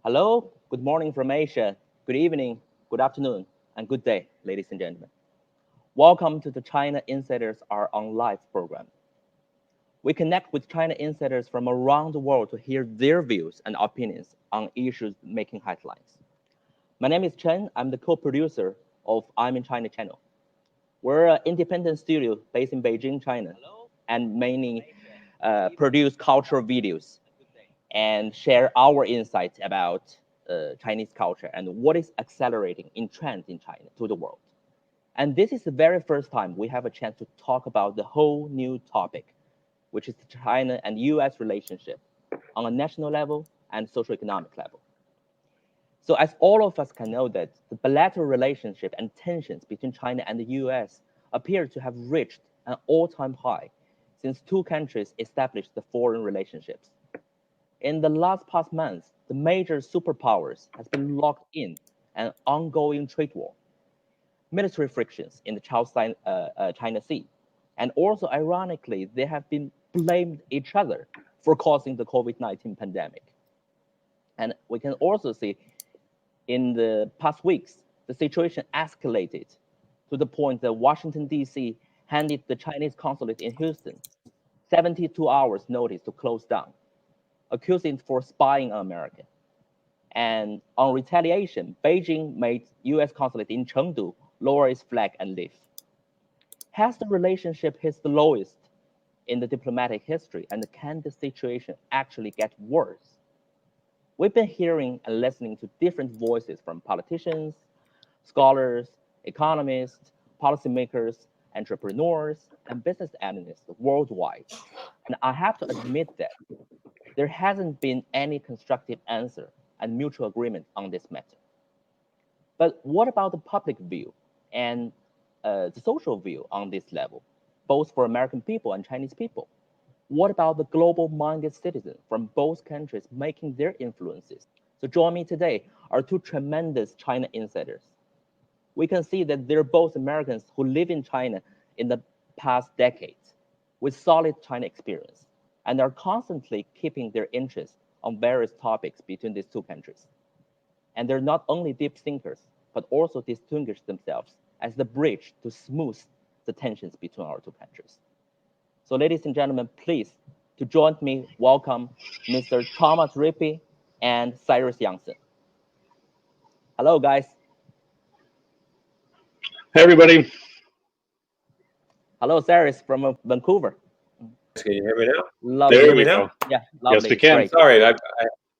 Hello, good morning from Asia, good evening, good afternoon, and good day, ladies and gentlemen. Welcome to the China Insiders Are on Live program. We connect with China insiders from around the world to hear their views and opinions on issues making headlines. My name is Chen. I'm the co-producer of I'm in China channel. We're an independent studio based in Beijing, China, and mainly produce cultural videos and share our insights about Chinese culture and what is accelerating in trends in China to the world. And this is the very first time we have a chance to talk about the whole new topic, which is the China and U.S. relationship on a national level and socio-economic level. So as all of us can know that the bilateral relationship and tensions between China and the U.S. appear to have reached an all-time high since two countries established the foreign relationships. In the past months, the major superpowers has been locked in an ongoing trade war, military frictions in the China Sea, and also ironically, they have been blamed each other for causing the COVID-19 pandemic. And we can also see in the past weeks, the situation escalated to the point that Washington, D.C. handed the Chinese consulate in Houston 72 hours notice to close down, accusing for spying on America. And on retaliation, Beijing made U.S. consulate in Chengdu lower its flag and leave. Has the relationship hit the lowest in the diplomatic history, and can the situation actually get worse? We've been hearing and listening to different voices from politicians, scholars, economists, policymakers, entrepreneurs, and business analysts worldwide. And I have to admit that there hasn't been any constructive answer and mutual agreement on this matter. But what about the public view and the social view on this level, both for American people and Chinese people? What about the global-minded citizens from both countries making their influences? So join me today are two tremendous China insiders. We can see that they're both Americans who live in China in the past decades with solid China experience and are constantly keeping their interest on various topics between these two countries. And they're not only deep thinkers, but also distinguish themselves as the bridge to smooth the tensions between our two countries. So ladies and gentlemen, please, to join me, welcome Mr. Thomas Rippe and Cyrus Youngson. Hello, guys. Hey, everybody. Hello, Cyrus from Vancouver. Can you hear me now? Lovely. There we go. Yeah, lovely. Yes, we can. Great. Sorry.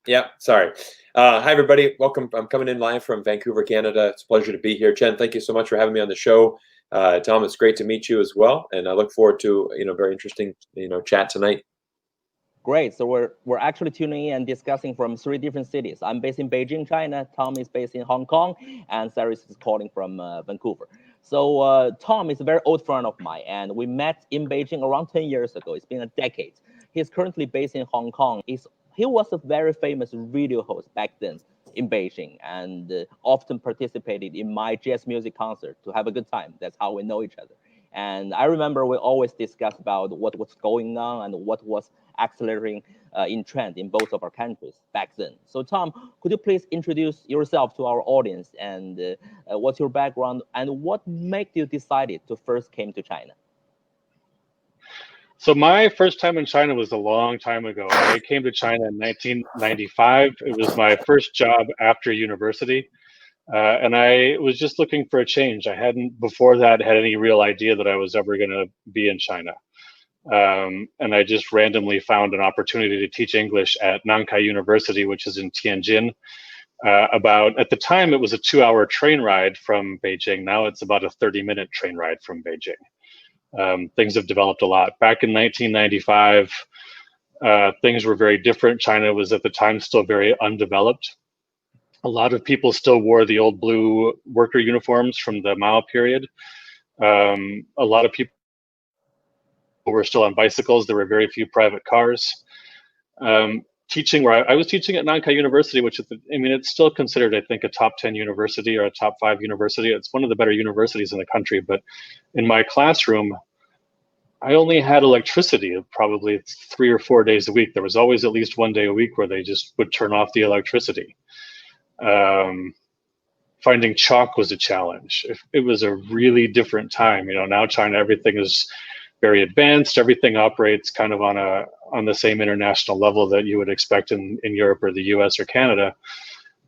Yeah, sorry. Hi, everybody. Welcome. I'm coming in live from Vancouver, Canada. It's a pleasure to be here. Chen, thank you so much for having me on the show. Tom, it's great to meet you as well, and I look forward to very interesting chat tonight. Great. So we're actually tuning in and discussing from three different cities. I'm based in Beijing, China. Tom is based in Hong Kong, and Cyrus is calling from Vancouver. So Tom is a very old friend of mine, and we met in Beijing around 10 years ago. It's been a decade. He's currently based in Hong Kong. He was a very famous radio host back then in Beijing, and often participated in my jazz music concert to have a good time. That's how we know each other. And I remember we always discussed about what was going on and what was accelerating in trend in both of our countries back then. So Tom, could you please introduce yourself to our audience, and what's your background and what made you decided to first came to China? So my first time in China was a long time ago. I came to China in 1995. It was my first job after university. And I was just looking for a change. I hadn't before that had any real idea that I was ever going to be in China. And I just randomly found an opportunity to teach English at Nankai University, which is in Tianjin. At the time, it was a 2-hour train ride from Beijing. Now it's about a 30-minute train ride from Beijing. Things have developed a lot. Back in 1995, things were very different. China was at the time still very undeveloped. A lot of people still wore the old blue worker uniforms from the Mao period. A lot of people were still on bicycles. There were very few private cars. Teaching where I was teaching at Nankai University, which is, it's still considered, I think, a top 10 university or a top 5 university. It's one of the better universities in the country. But in my classroom, I only had electricity probably 3 or 4 days a week. There was always at least one day a week where they just would turn off the electricity. Finding chalk was a challenge. It was a really different time. Now China, everything is very advanced. Everything operates kind of on the same international level that you would expect in Europe or the U.S. or Canada.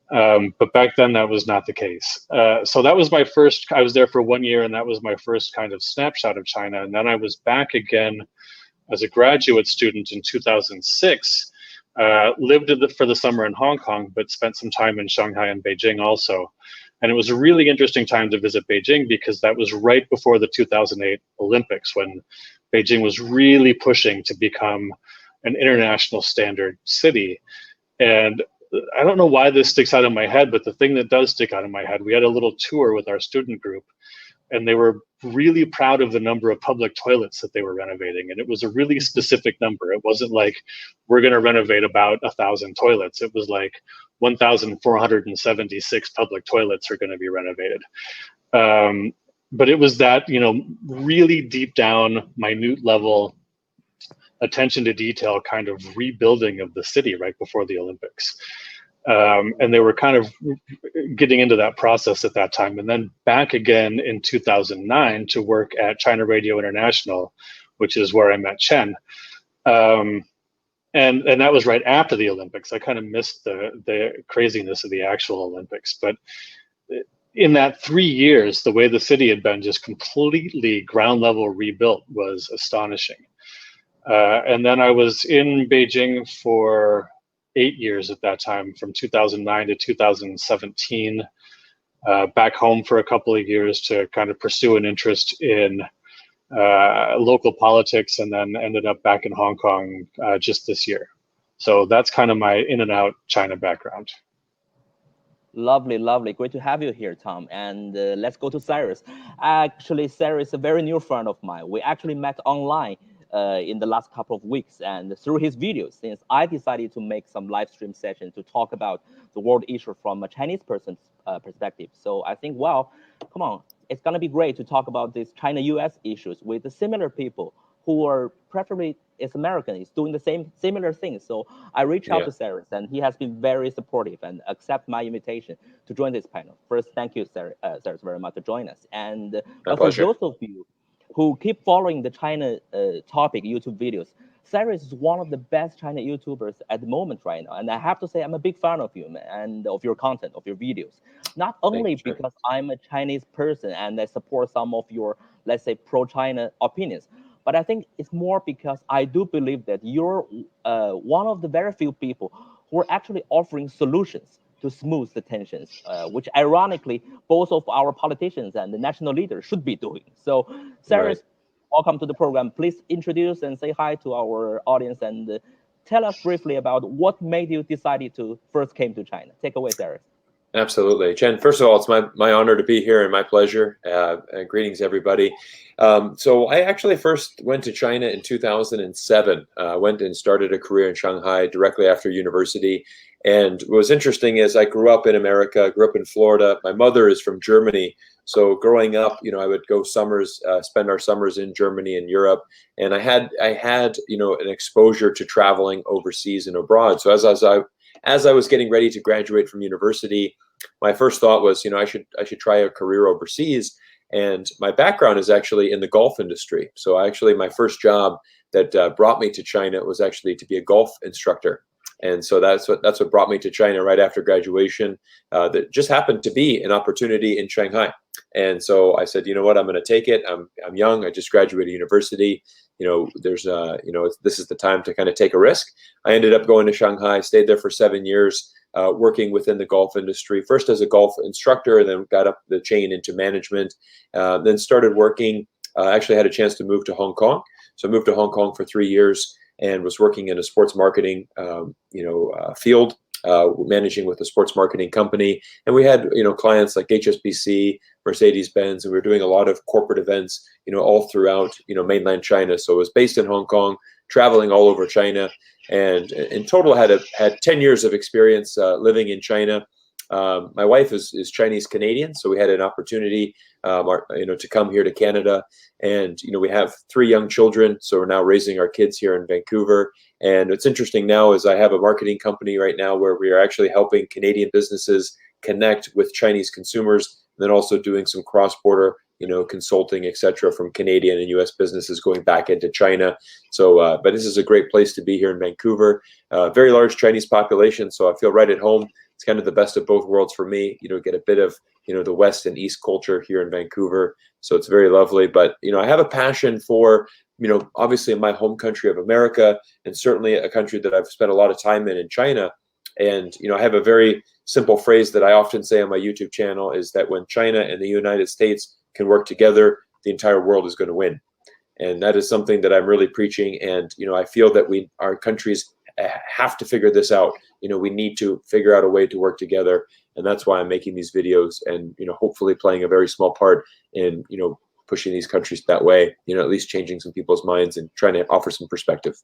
But back then, that was not the case. So that was my first. I was there for 1 year, and that was my first kind of snapshot of China. And then I was back again as a graduate student in 2006. Lived for the summer in Hong Kong, but spent some time in Shanghai and Beijing also. And it was a really interesting time to visit Beijing because that was right before the 2008 Olympics, when Beijing was really pushing to become an international standard city. And I don't know why this sticks out in my head, but the thing that does stick out in my head, we had a little tour with our student group, and they were really proud of the number of public toilets that they were renovating. And it was a really specific number. It wasn't like, we're going to renovate about 1,000 toilets. It was like 1,476 public toilets are going to be renovated. But it was that, really deep down, minute level, attention to detail kind of rebuilding of the city right before the Olympics. And they were kind of getting into that process at that time. And then back again in 2009 to work at China Radio International, which is where I met Chen. And that was right after the Olympics. I kind of missed the craziness of the actual Olympics. But in that 3 years, the way the city had been just completely ground level rebuilt was astonishing. And then I was in Beijing for 8 years at that time, from 2009 to 2017, back home for a couple of years to kind of pursue an interest in local politics, and then ended up back in Hong Kong just this year. So that's kind of my in and out China background. Lovely, lovely. Great to have you here, Tom. And let's go to Cyrus. Actually, Cyrus is a very new friend of mine. We actually met online in the last couple of weeks, and through his videos, since I decided to make some live stream session to talk about the world issue from a Chinese person's perspective. So I think, well, come on, it's going to be great to talk about these China-U.S. issues with the similar people who are preferably is American, is doing the similar things. So I reached out to Cyrus, and he has been very supportive and accept my invitation to join this panel. First, thank you, Cyrus, very much for joining us. And but for those of you who keep following the China topic YouTube videos, Cyrus is one of the best China YouTubers at the moment right now. And I have to say, I'm a big fan of you, man, and of your content, of your videos. Not only because I'm a Chinese person and I support some of your, let's say, pro-China opinions, but I think it's more because I do believe that you're one of the very few people who are actually offering solutions to smooth the tensions, which ironically, both of our politicians and the national leaders should be doing. So, Cyrus, welcome to the program. Please introduce and say hi to our audience, and tell us briefly about what made you decide to first came to China. Take away, Cyrus. Absolutely. Chen, first of all, it's my honor to be here and my pleasure. Greetings, everybody. So I actually first went to China in 2007. Went and started a career in Shanghai directly after university. And what was interesting is I grew up in America, grew up in Florida. My mother is from Germany. So growing up, I would go summers, spend our summers in Germany and Europe. And I had an exposure to traveling overseas and abroad. So as I was getting ready to graduate from university, my first thought was, I should try a career overseas. And my background is actually in the golf industry. So actually, my first job that brought me to China was actually to be a golf instructor. And so that's what brought me to China right after graduation. That just happened to be an opportunity in Shanghai. And so I said, you know what, I'm going to take it. I'm young. I just graduated university. This is the time to kind of take a risk. I ended up going to Shanghai, stayed there for 7 years, working within the golf industry, first as a golf instructor, and then got up the chain into management, then started working, actually had a chance to move to Hong Kong. So I moved to Hong Kong for 3 years and was working in a sports marketing, field, managing with a sports marketing company. And we had, clients like HSBC, Mercedes-Benz, and we were doing a lot of corporate events, all throughout, mainland China. So it was based in Hong Kong, traveling all over China, and in total had 10 years of experience living in China. My wife is Chinese Canadian, so we had an opportunity, to come here to Canada, and we have 3 young children, so we're now raising our kids here in Vancouver. And what's interesting now is I have a marketing company right now where we are actually helping Canadian businesses connect with Chinese consumers, and then also doing some cross-border, consulting, etc., from Canadian and U.S. businesses going back into China. So, but this is a great place to be here in Vancouver. Very large Chinese population, so I feel right at home. It's kind of the best of both worlds for me. Get a bit of the West and East culture here in Vancouver, so it's very lovely. But I have a passion for obviously in my home country of America, and certainly a country that I've spent a lot of time in China. And I have a very simple phrase that I often say on my YouTube channel, is that when China and the United States can work together, the entire world is going to win. And that is something that I'm really preaching. And I feel that our countries have to figure this out. We need to figure out a way to work together, and that's why I'm making these videos, and hopefully playing a very small part in pushing these countries that way. At least changing some people's minds and trying to offer some perspective.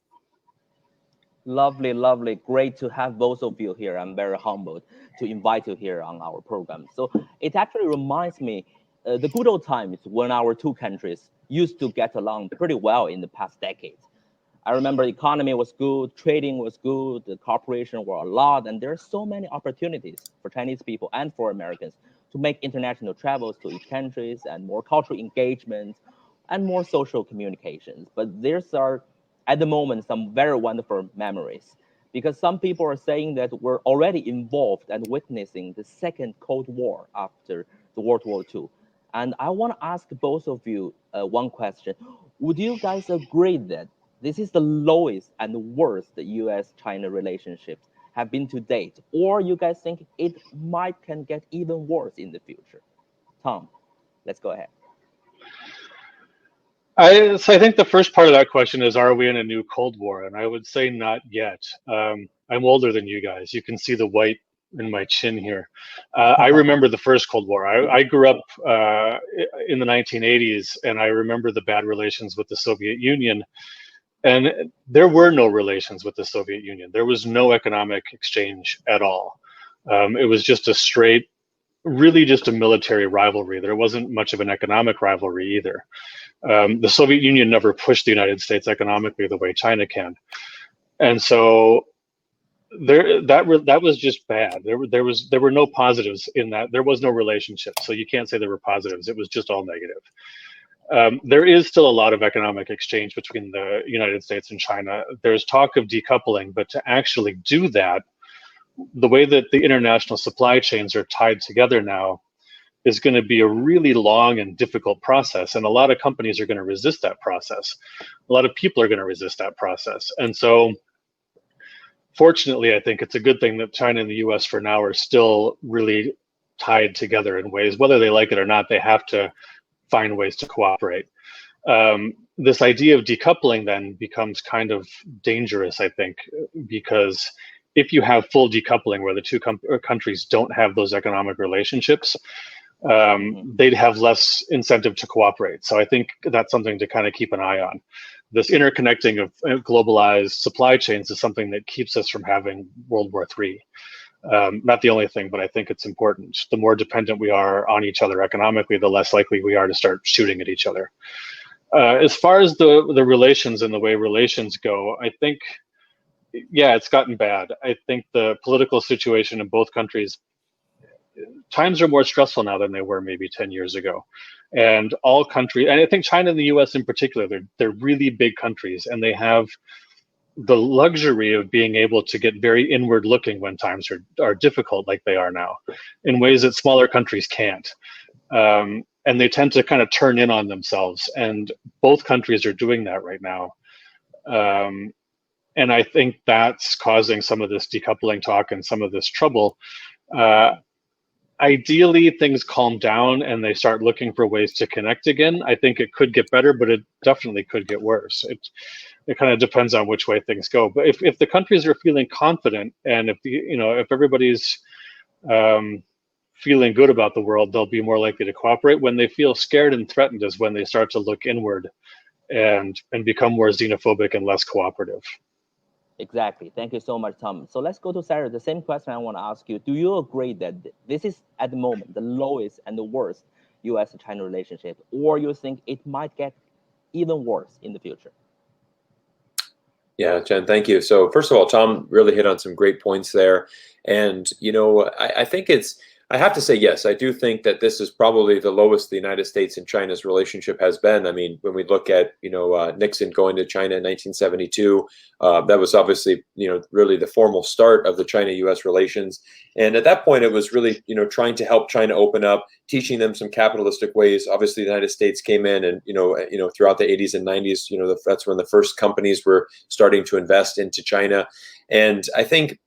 Lovely, lovely. Great to have both of you here. I'm very humbled to invite you here on our program. So it actually reminds me the good old times when our 2 countries used to get along pretty well in the past decades. I remember the economy was good, trading was good, the cooperation were a lot, and there are so many opportunities for Chinese people and for Americans to make international travels to each countries, and more cultural engagements and more social communications. But there's at the moment, some very wonderful memories, because some people are saying that we're already involved and witnessing the second Cold War after the World War II. And I want to ask both of you one question. Would you guys agree that this is the lowest and worst U.S.-China relationships have been to date, or you guys think it can get even worse in the future? Tom, let's go ahead. So I think the first part of that question is, are we in a new Cold War? And I would say not yet. I'm older than you guys. You can see the white in my chin here. I remember the first Cold War. I grew up in the 1980s, and I remember the bad relations with the Soviet Union. And there were no relations with the Soviet Union. There was no economic exchange at all. It was just really just a military rivalry. There wasn't much of an economic rivalry either. The Soviet Union never pushed the United States economically the way China can. And so that was just bad. There were no positives in that. There was no relationship. So you can't say there were positives. It was just all negative. There is still a lot of economic exchange between the United States and China. There's talk of decoupling, but to actually do that, the way that the international supply chains are tied together now is going to be a really long and difficult process. And a lot of companies are going to resist that process. A lot of people are going to resist that process. And so, fortunately, I think it's a good thing that China and the US for now are still really tied together in ways, whether they like it or not, they have to find ways to cooperate. This idea of decoupling then becomes kind of dangerous, I think, because if you have full decoupling where the 2 countries don't have those economic relationships, they'd have less incentive to cooperate. So I think that's something to kind of keep an eye on. This interconnecting of globalized supply chains is something that keeps us from having World War III. Not the only thing, but I think it's important. The more dependent we are on each other economically, the less likely we are to start shooting at each other. As far as the relations and the way relations go, I think, yeah, it's gotten bad. I think the political situation in both countries, times are more stressful now than they were maybe 10 years ago. And all countries, and I think China and the US in particular, they're really big countries, and they have the luxury of being able to get very inward looking when times are difficult like they are now, in ways that smaller countries can't. And they tend to kind of turn in on themselves, and both countries are doing that right now. And I think that's causing some of this decoupling talk and some of this trouble. Ideally, things calm down and they start looking for ways to connect again. I think it could get better, but it definitely could get worse. It kind of depends on which way things go. But if the countries are feeling confident, and if everybody's feeling good about the world, they'll be more likely to cooperate. When they feel scared and threatened is when they start to look inward and become more xenophobic and less cooperative. Exactly. Thank you so much, Tom. So let's go to Sarah. The same question I want to ask you. Do you agree that this is at the moment the lowest and the worst U.S.-China relationship, or you think it might get even worse in the future? Yeah, Chen, thank you. So first of all, Tom really hit on some great points there. And, I think I have to say, yes, I do think that this is probably the lowest the United States and China's relationship has been. I mean, when we look at, Nixon going to China in 1972, that was obviously, really the formal start of the China-U.S. relations. And at that point, it was really, trying to help China open up, teaching them some capitalistic ways. Obviously, the United States came in, and throughout the 80s and 90s, that's when the first companies were starting to invest into China. And I think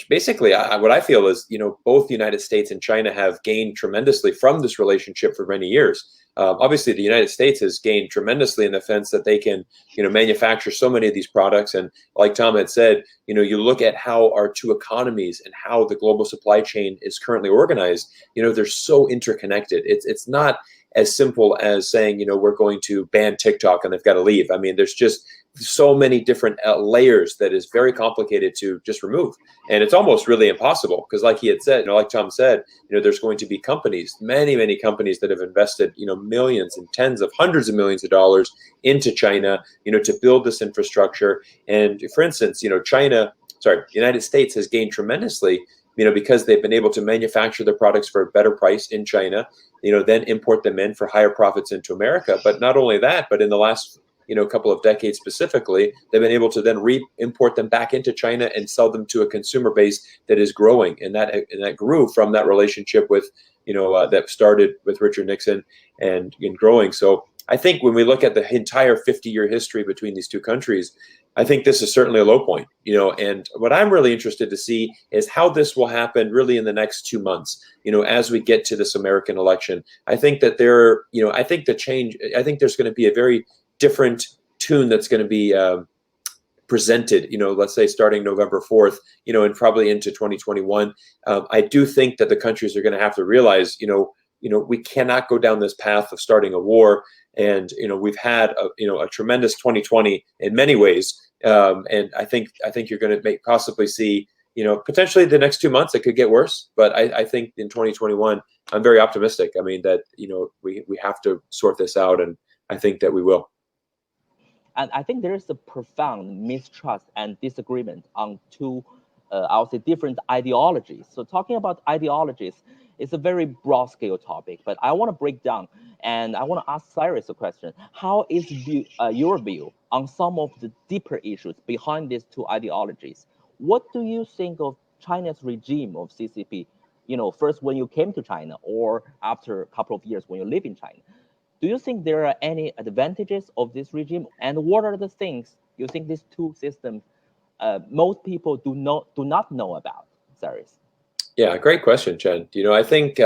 basically, what I feel is, both the United States and China have gained tremendously from this relationship for many years. Obviously, the United States has gained tremendously in the sense that they can, manufacture so many of these products. And like Tom had said, you look at how our two economies and how the global supply chain is currently organized. They're so interconnected. It's not as simple as saying, we're going to ban TikTok and they've got to leave. I mean, there's just so many different layers that is very complicated to just remove. And it's almost really impossible because like he had said, like Tom said, there's going to be companies, many companies that have invested, millions and tens of hundreds of millions of dollars into China, to build this infrastructure. And for instance, the United States has gained tremendously, because they've been able to manufacture their products for a better price in China, then import them in for higher profits into America. But not only that, but in the last couple of decades specifically, they've been able to then re-import them back into China and sell them to a consumer base that is growing, and that grew from that relationship with that started with Richard Nixon and in growing. So I think when we look at the entire 50-year history between these two countries, I think this is certainly a low point, and what I'm really interested to see is how this will happen really in the next 2 months, as we get to this American election. I think that I think there's going to be a very different tune that's going to be presented, let's say starting November 4th, and probably into 2021. I do think that the countries are going to have to realize, we cannot go down this path of starting a war. And, we've had a tremendous 2020 in many ways. And I think you're going to possibly see, potentially the next 2 months, it could get worse. But I think in 2021, I'm very optimistic. I mean, that, we have to sort this out, and I think that we will. And I think there is a profound mistrust and disagreement on two, I would say, different ideologies. So talking about ideologies is a very broad scale topic, but I want to break down and I want to ask Cyrus a question. How is your view on some of the deeper issues behind these two ideologies? What do you think of China's regime of CCP? First when you came to China, or after a couple of years when you live in China? Do you think there are any advantages of this regime, and what are the things you think these two systems most people do not know about, Cyrus? Yeah, great question, Chen. I think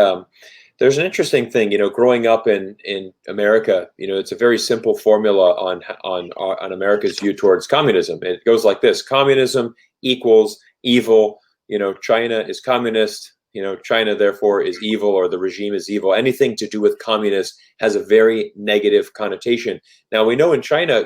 there's an interesting thing. Growing up in America, it's a very simple formula on America's view towards communism. It goes like this: communism equals evil. China is communist. China therefore is evil, or the regime is evil. Anything to do with communist has a very negative connotation. Now we know in China,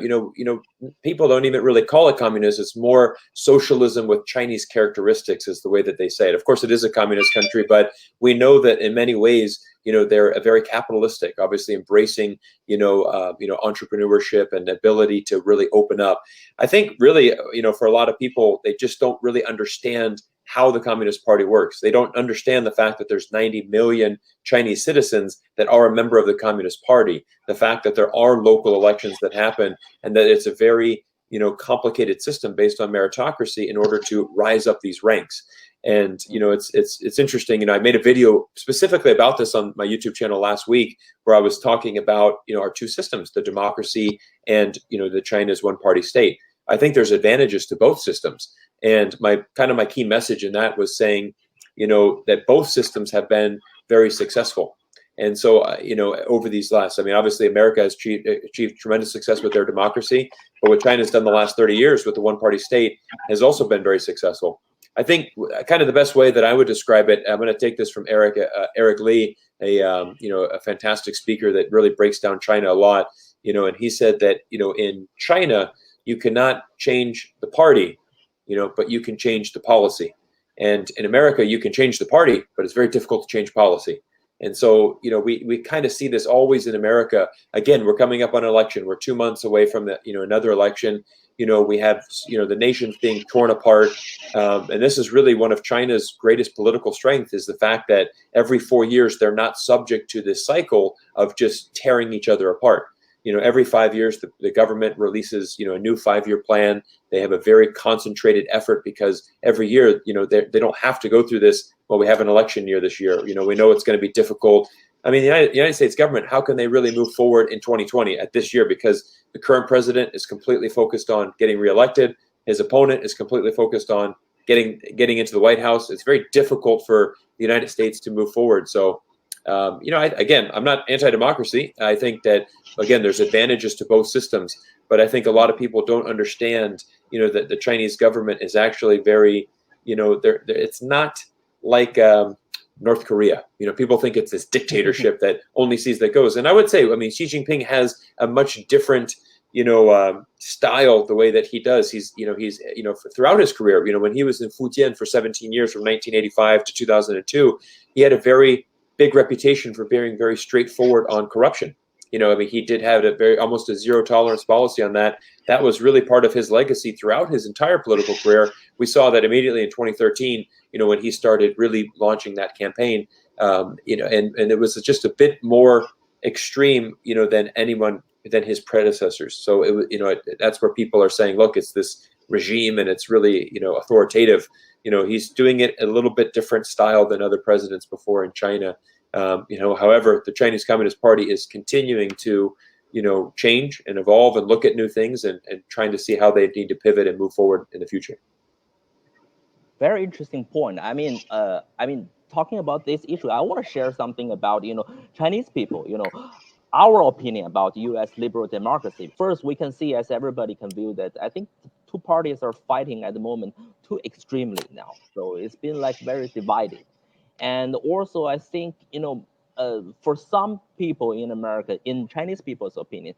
people don't even really call it communist. It's more socialism with Chinese characteristics, is the way that they say it. Of course, it is a communist country, but we know that in many ways, they're a very capitalistic, obviously embracing, entrepreneurship and ability to really open up. I think really, for a lot of people, they just don't really understand how the Communist Party works. They don't understand the fact that there's 90 million Chinese citizens that are a member of the Communist Party, the fact that there are local elections that happen, and that it's a very, complicated system based on meritocracy in order to rise up these ranks. And it's interesting. I made a video specifically about this on my YouTube channel last week, where I was talking about our two systems, the democracy and the China's one-party state. I think there's advantages to both systems, and my key message in that was saying, that both systems have been very successful. And so, over these last, obviously America has achieved tremendous success with their democracy, but what China's done the last 30 years with the one-party state has also been very successful. I think kind of the best way that I would describe it, I'm going to take this from Eric Lee, a fantastic speaker that really breaks down China a lot, and he said that, in China, you cannot change the party, but you can change the policy. And in America, you can change the party, but it's very difficult to change policy. And so, we kind of see this always in America. Again, we're coming up on an election. We're 2 months away from another election. We have, the nation's being torn apart. And this is really one of China's greatest political strength, is the fact that every 4 years, they're not subject to this cycle of just tearing each other apart. Every 5 years, the government releases, a new 5-year plan. They have a very concentrated effort because every year, they don't have to go through this. Well, we have an election year this year. We know it's going to be difficult. I mean, the United States government, how can they really move forward in 2020 at this year? Because the current president is completely focused on getting reelected. His opponent is completely focused on getting into the White House. It's very difficult for the United States to move forward. So, again, I'm not anti-democracy. I think that, again, there's advantages to both systems, but I think a lot of people don't understand, that the Chinese government is actually very, it's not like North Korea. People think it's this dictatorship that only sees that goes. And I would say, I mean, Xi Jinping has a much different, style, the way that he does. He's throughout his career, when he was in Fujian for 17 years, from 1985 to 2002, he had a very big reputation for being very straightforward on corruption. He did have almost a zero tolerance policy on that. That was really part of his legacy throughout his entire political career. We saw that immediately in 2013, when he started really launching that campaign, and it was just a bit more extreme, than his predecessors. So that's where people are saying, look, it's this regime and it's really, authoritative. He's doing it a little bit different style than other presidents before in China. However, the Chinese Communist Party is continuing to, change and evolve and look at new things and trying to see how they need to pivot and move forward in the future. Very interesting point. Talking about this issue, I want to share something about, Chinese people, our opinion about U.S. liberal democracy. First, we can see, as everybody can view, that I think the two parties are fighting at the moment too extremely now. So it's been like very divided. And also, I think, for some people in America, in Chinese people's opinion,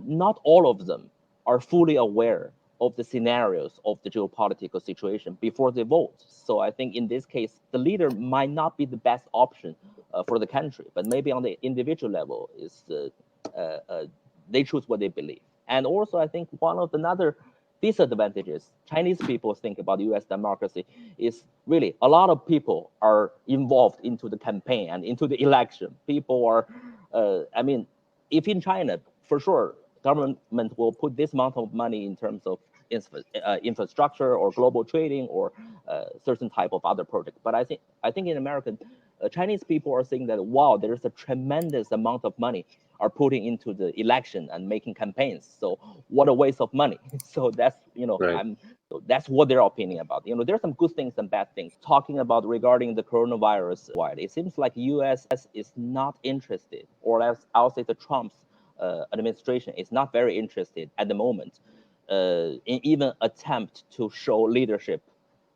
not all of them are fully aware of the scenarios of the geopolitical situation before they vote. So I think in this case, the leader might not be the best option for the country, but maybe on the individual level, they choose what they believe. And also, I think one of another disadvantages Chinese people think about U.S. democracy is really a lot of people are involved into the campaign and into the election. People are, if in China, for sure, government will put this amount of money in terms of infrastructure or global trading or certain type of other project. But I think in America, Chinese people are saying that, wow, there's a tremendous amount of money are putting into the election and making campaigns. So what a waste of money. So that's, Right. so that's what their opinion about. There's some good things and bad things. Talking about regarding the coronavirus, it seems like U.S. is not interested, or else I'll say the Trump's administration is not very interested at the moment in even attempt to show leadership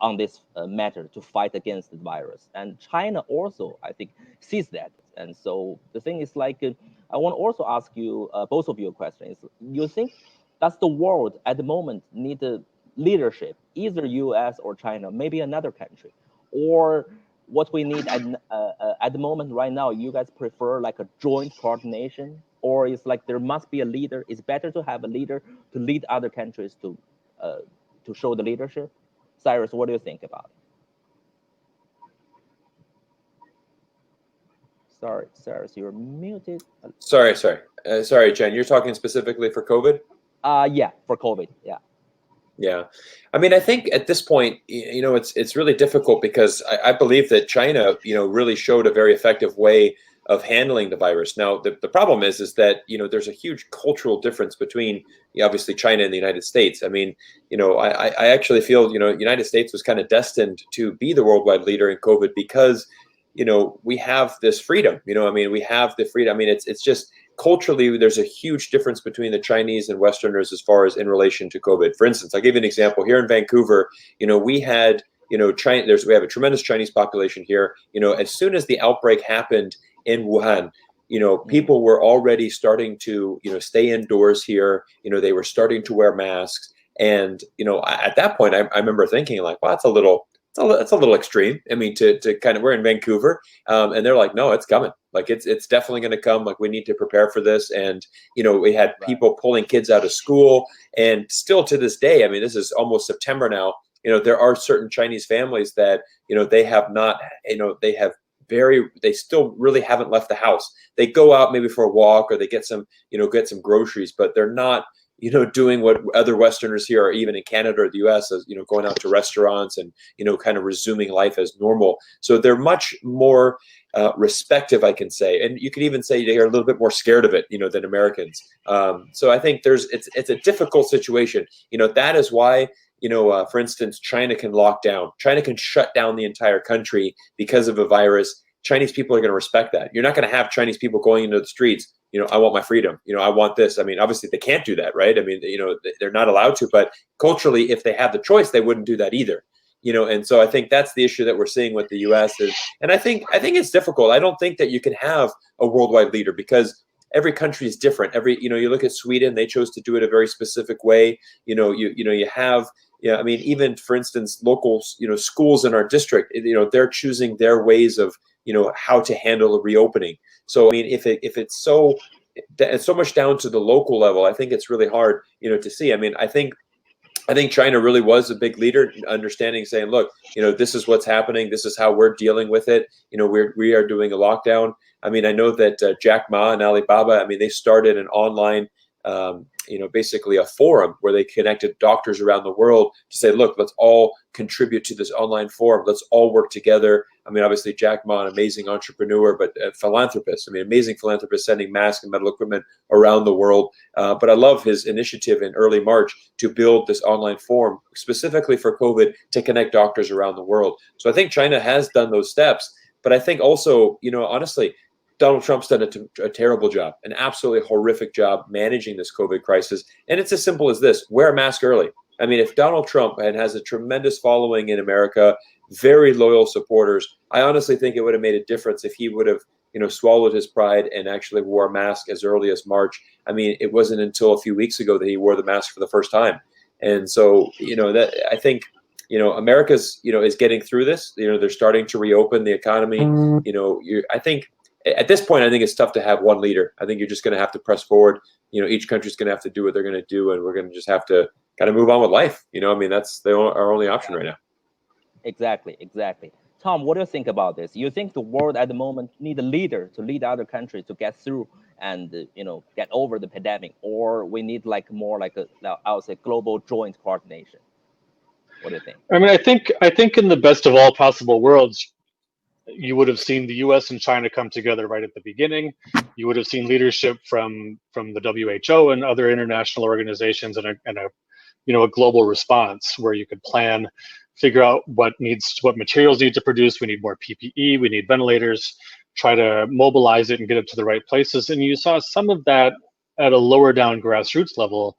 on this matter to fight against the virus. And China also, I think, sees that. And so the thing is like, I want to also ask you, both of you, a question. Is, you think does the world at the moment need a leadership, either U.S. or China, maybe another country, or what we need at the moment right now? You guys prefer like a joint coordination, or it's like there must be a leader? It's better to have a leader to lead other countries to show the leadership. Cyrus, what do you think about it? Sorry, Cyrus, you're muted. Sorry, Chen. You're talking specifically for COVID? Yeah, for COVID. Yeah. Yeah, I mean, I think at this point, it's really difficult because I believe that China, really showed a very effective way of handling the virus. Now, the problem is that, there's a huge cultural difference between obviously China and the United States. I mean, I actually feel, United States was kind of destined to be the worldwide leader in COVID because, we have this freedom, we have the freedom. I mean, it's just culturally, there's a huge difference between the Chinese and Westerners as far as in relation to COVID. For instance, I'll give you an example. Here in Vancouver, we had, we have a tremendous Chinese population here. As soon as the outbreak happened in Wuhan, people were already starting to, stay indoors here. They were starting to wear masks. And, at that point, I remember thinking like, wow, that's a little extreme. I mean, to kind of, we're in Vancouver, and they're like, no, it's coming. Like it's definitely going to come. Like we need to prepare for this. And, we had people pulling kids out of school, and still to this day, I mean, this is almost September now, there are certain Chinese families that, they have not, they still really haven't left the house. They go out maybe for a walk, or they get some groceries, but they're not, doing what other Westerners here, or even in Canada or the U.S., as going out to restaurants and kind of resuming life as normal. So they're much more respective, I can say, and you could even say they're a little bit more scared of it, than Americans. So I think it's a difficult situation. That is why, for instance, China can lock down. China can shut down the entire country because of a virus. Chinese people are going to respect that. You're not going to have Chinese people going into the streets. I want my freedom. I want this. I mean, obviously they can't do that, right? I mean, they're not allowed to, but culturally, if they had the choice, they wouldn't do that either. And so I think that's the issue that we're seeing with the U.S. And I think it's difficult. I don't think that you can have a worldwide leader, because every country is different. You look at Sweden, they chose to do it a very specific way. You have, I mean, even for instance, local, schools in our district, they're choosing their ways of, how to handle a reopening. So, I mean, if it's so much down to the local level, I think it's really hard, to see. I mean, I think China really was a big leader, understanding, saying, look, this is what's happening. This is how we're dealing with it. We are doing a lockdown. I mean, I know that Jack Ma and Alibaba, I mean, they started an online, basically a forum where they connected doctors around the world to say, look, let's all contribute to this online forum. Let's all work together. I mean, obviously, Jack Ma, an amazing entrepreneur, but a philanthropist. I mean, amazing philanthropist, sending masks and medical equipment around the world. But I love his initiative in early March to build this online forum specifically for COVID to connect doctors around the world. So I think China has done those steps. But I think also, honestly, Donald Trump's done a terrible job, an absolutely horrific job managing this COVID crisis. And it's as simple as this: wear a mask early. I mean, if Donald Trump has a tremendous following in America, very loyal supporters, I honestly think it would have made a difference if he would have, swallowed his pride and actually wore a mask as early as March. I mean, it wasn't until a few weeks ago that he wore the mask for the first time. And so, that I think, America's, is getting through this. They're starting to reopen the economy. I think at this point, I think it's tough to have one leader. I think you're just going to have to press forward. Each country's going to have to do what they're going to do, and we're going to just have to kind of move on with life. I mean, that's our only option right now. Exactly. Tom, what do you think about this? You think the world at the moment need a leader to lead other countries to get through and get over the pandemic, or we need more like I would say global joint coordination? What do you think? I mean, I think in the best of all possible worlds, you would have seen the U.S. and China come together right at the beginning. You would have seen leadership from the WHO and other international organizations, and a global response where you could plan, figure out what materials need to produce. We need more PPE. We need ventilators. Try to mobilize it and get it to the right places. And you saw some of that at a lower down grassroots level,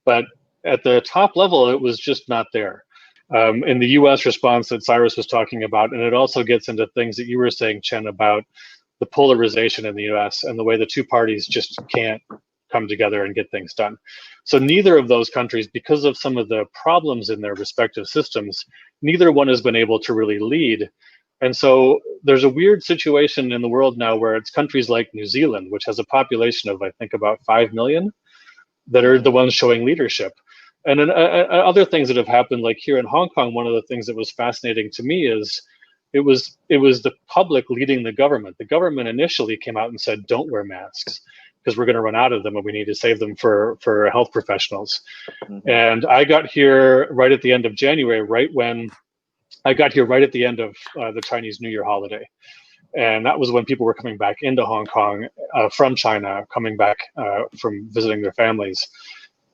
but at the top level, it was just not there. In the U.S. response that Cyrus was talking about, and it also gets into things that you were saying, Chen, about the polarization in the U.S. and the way the two parties just can't come together and get things done. So neither of those countries, because of some of the problems in their respective systems, neither one has been able to really lead. And so there's a weird situation in the world now where it's countries like New Zealand, which has a population of, I think, about 5 million, that are the ones showing leadership. And then other things that have happened, like here in Hong Kong, one of the things that was fascinating to me is it was the public leading the government. The government initially came out and said, don't wear masks because we're going to run out of them and we need to save them for health professionals. And I got here right at the end of January, right at the end of the Chinese New Year holiday. And that was when people were coming back into Hong Kong from China, coming back from visiting their families.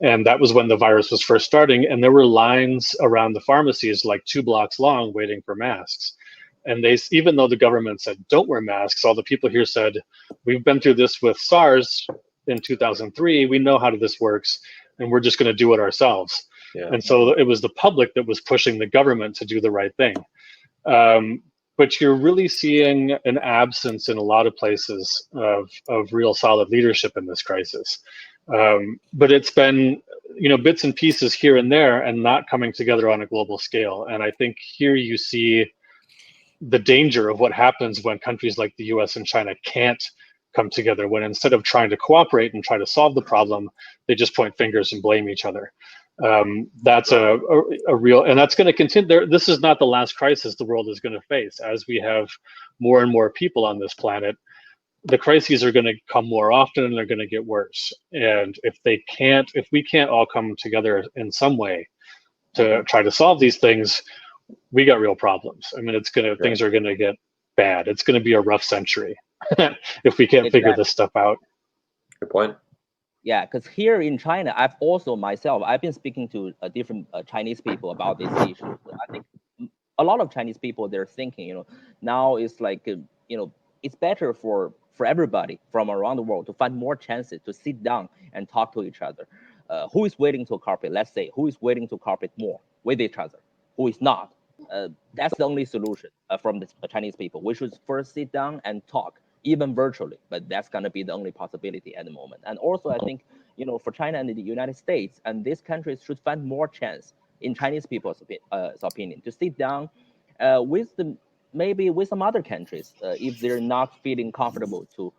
And that was when the virus was first starting. And there were lines around the pharmacies like 2 blocks long waiting for masks. And even though the government said, don't wear masks, all the people here said, we've been through this with SARS in 2003. We know how this works, and we're just going to do it ourselves. Yeah. And so it was the public that was pushing the government to do the right thing. but you're really seeing an absence in a lot of places of real solid leadership in this crisis. But it's been, bits and pieces here and there, and not coming together on a global scale. And I think here you see the danger of what happens when countries like the U.S. and China can't come together, when instead of trying to cooperate and try to solve the problem, they just point fingers and blame each other. That's a real, and that's going to continue. This is not the last crisis the world is going to face. As we have more and more people on this planet, the crises are going to come more often, and they're going to get worse. And if we can't all come together in some way to try to solve these things, we got real problems. I mean, things are going to get bad. It's going to be a rough century if we can't figure this stuff out. Good point. Yeah, because here in China, I've been speaking to different Chinese people about this issue. I think a lot of Chinese people, they're thinking, now it's like, it's better for everybody from around the world to find more chances to sit down and talk to each other. Who is willing to cooperate? Let's say, who is willing to cooperate more with each other? Who is not? That's the only solution from the Chinese people. We should first sit down and talk, even virtually, but that's going to be the only possibility at the moment. And also, I think, for China and the United States, and these countries should find more chance, in Chinese people's opinion, to sit down maybe with some other countries, if they're not feeling comfortable to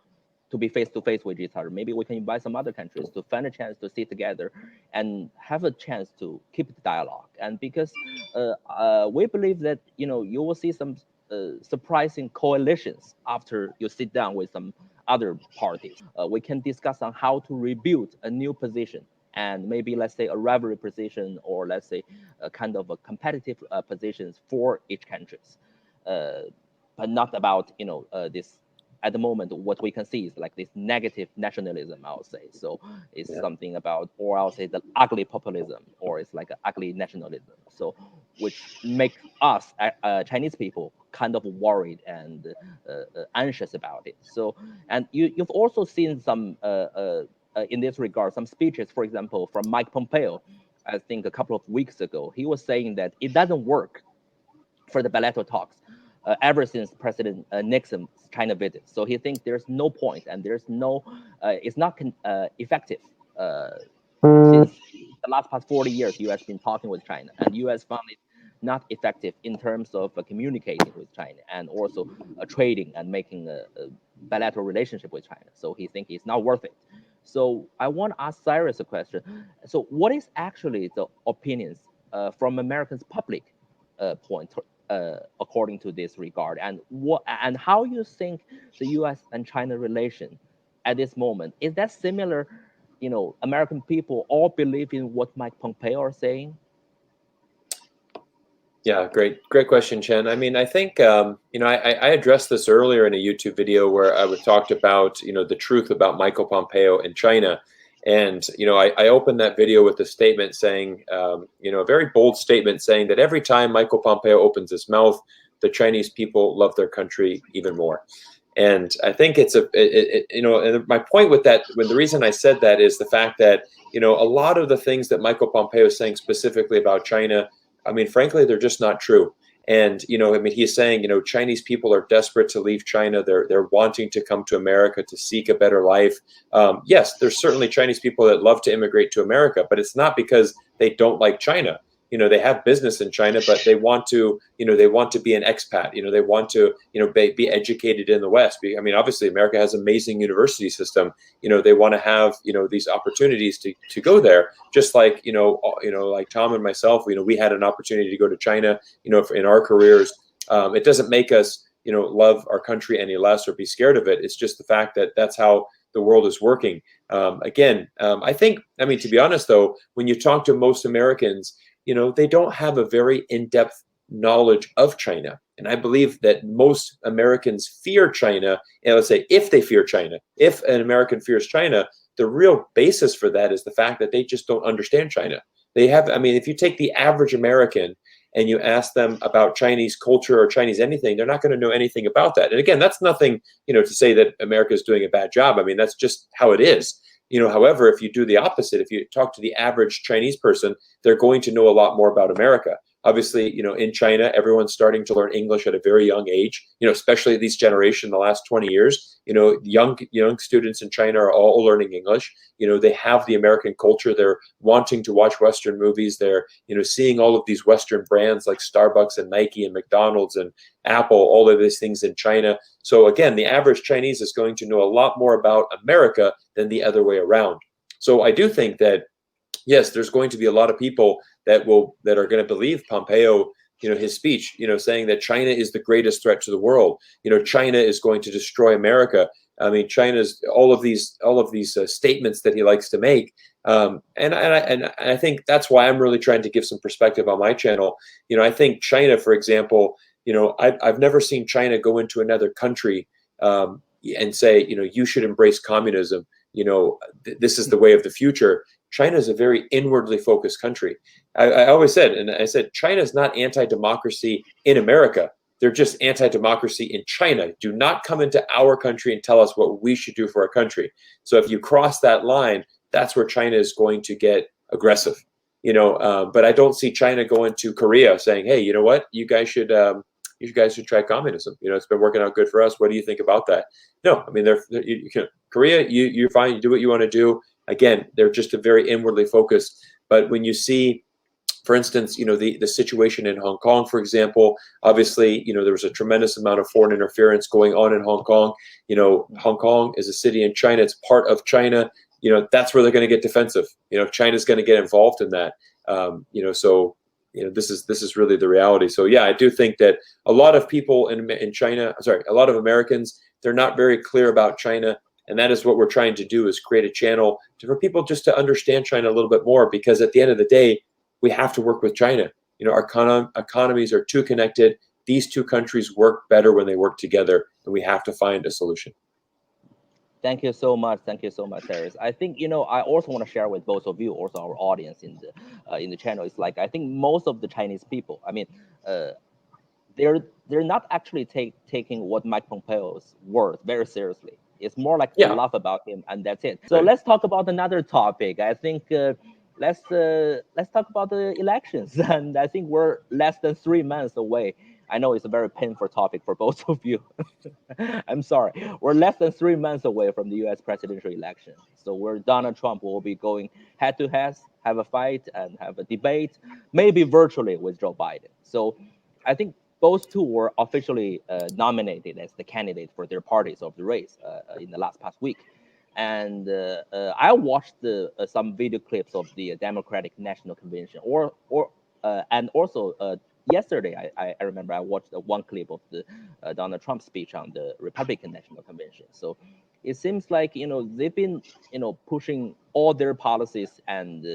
be face-to-face with each other. Maybe we can invite some other countries to find a chance to sit together and have a chance to keep the dialogue. And because we believe that, you will see some surprising coalitions after you sit down with some other parties. We can discuss on how to rebuild a new position, and maybe, let's say, a rivalry position, or let's say a kind of a competitive positions for each countries. But not about, this. At the moment, what we can see is like this negative nationalism, I would say. So it's something about, or I'll say, the ugly populism, or it's like an ugly nationalism. So which makes us Chinese people kind of worried and anxious about it. So, and you've also seen some in this regard, some speeches, for example, from Mike Pompeo. I think a couple of weeks ago, he was saying that it doesn't work for the bilateral talks ever since President Nixon's China visit. So he thinks there's no point, and there's no, it's not effective since the past 40 years. U.S. been talking with China, and U.S. found it not effective in terms of communicating with China, and also trading and making a bilateral relationship with China. So he thinks it's not worth it. So I want to ask Cyrus a question. So what is actually the opinions from Americans' public point, according to this regard, and how you think the U.S. and China relation at this moment, is that similar? American people all believe in what Mike Pompeo are saying. Yeah, great question, Chen. I mean, I think I addressed this earlier in a YouTube video where I talked about the truth about Michael Pompeo and China. And, I opened that video with a statement saying, a very bold statement saying that every time Michael Pompeo opens his mouth, the Chinese people love their country even more. And I think it's and my point with that, the reason I said that is the fact that, a lot of the things that Michael Pompeo is saying specifically about China, I mean, frankly, they're just not true. And, he's saying, Chinese people are desperate to leave China. They're wanting to come to America to seek a better life. Yes, there's certainly Chinese people that love to immigrate to America, but it's not because they don't like China. They have business in China, but they want to, they want to be an expat. They want to, be educated in the West. I mean, obviously, America has an amazing university system. They want to have, these opportunities to go there. Just like, like Tom and myself, we had an opportunity to go to China, in our careers. It doesn't make us, love our country any less or be scared of it. It's just the fact that that's how the world is working. I think, to be honest, though, when you talk to most Americans, they don't have a very in-depth knowledge of China. And I believe that most Americans fear China. And let's say if they fear China, if an American fears China, the real basis for that is the fact that they just don't understand China. They have, if you take the average American and you ask them about Chinese culture or Chinese anything, they're not going to know anything about that. And again, that's nothing, to say that America is doing a bad job. That's just how it is. However, if you do the opposite, if you talk to the average Chinese person, they're going to know a lot more about America. Obviously, in China, everyone's starting to learn English at a very young age. Especially these generation, the last 20 years. Young students in China are all learning English. They have the American culture. They're wanting to watch Western movies. They're seeing all of these Western brands like Starbucks and Nike and McDonald's and Apple, all of these things in China. So again, the average Chinese is going to know a lot more about America than the other way around. So I do think that, yes, there's going to be a lot of people that are going to believe Pompeo, his speech, saying that China is the greatest threat to the world. China is going to destroy America. I mean, China's all of these statements that he likes to make. And I think that's why I'm really trying to give some perspective on my channel. I think China, for example, I've never seen China go into another country and say, you should embrace communism. This is the way of the future. China is a very inwardly focused country. I always said, and I said, China is not anti-democracy in America. They're just anti-democracy in China. Do not come into our country and tell us what we should do for our country. So if you cross that line, that's where China is going to get aggressive. But I don't see China going to Korea saying, hey, you know what? You guys should try communism. It's been working out good for us. What do you think about that? No, I mean, Korea, you're fine. You do what you want to do. Again, they're just a very inwardly focused. But when you see, for instance, the situation in Hong Kong, for example, obviously, there was a tremendous amount of foreign interference going on in Hong Kong. Hong Kong is a city in China. It's part of China. That's where they're going to get defensive. China's going to get involved in that. So this is really the reality. So yeah, I do think that a lot of people in China, a lot of Americans, they're not very clear about China. And that is what we're trying to do, is create a channel for people just to understand China a little bit more, because at the end of the day, we have to work with China. Our economies are too connected. These two countries work better when they work together, and we have to find a solution. Thank you so much. Thank you so much, Harris. I think, I also want to share with both of you, also our audience in the channel. It's like, I think most of the Chinese people, I mean, they're not actually taking what Mike Pompeo's words very seriously. It's more like they laugh about him, and that's it. So let's talk about another topic. I think let's talk about the elections. And I think we're less than 3 months away. I know it's a very painful topic for both of you. I'm sorry. We're less than 3 months away from the U.S. presidential election. So where Donald Trump will be going head to head, have a fight and have a debate, maybe virtually with Joe Biden. So I think both two were officially nominated as the candidate for their parties of the race in the past week. And I watched some video clips of the Democratic National Convention, and also yesterday I remember I watched one clip of the Donald Trump speech on the Republican National Convention. So it seems like they've been pushing all their policies and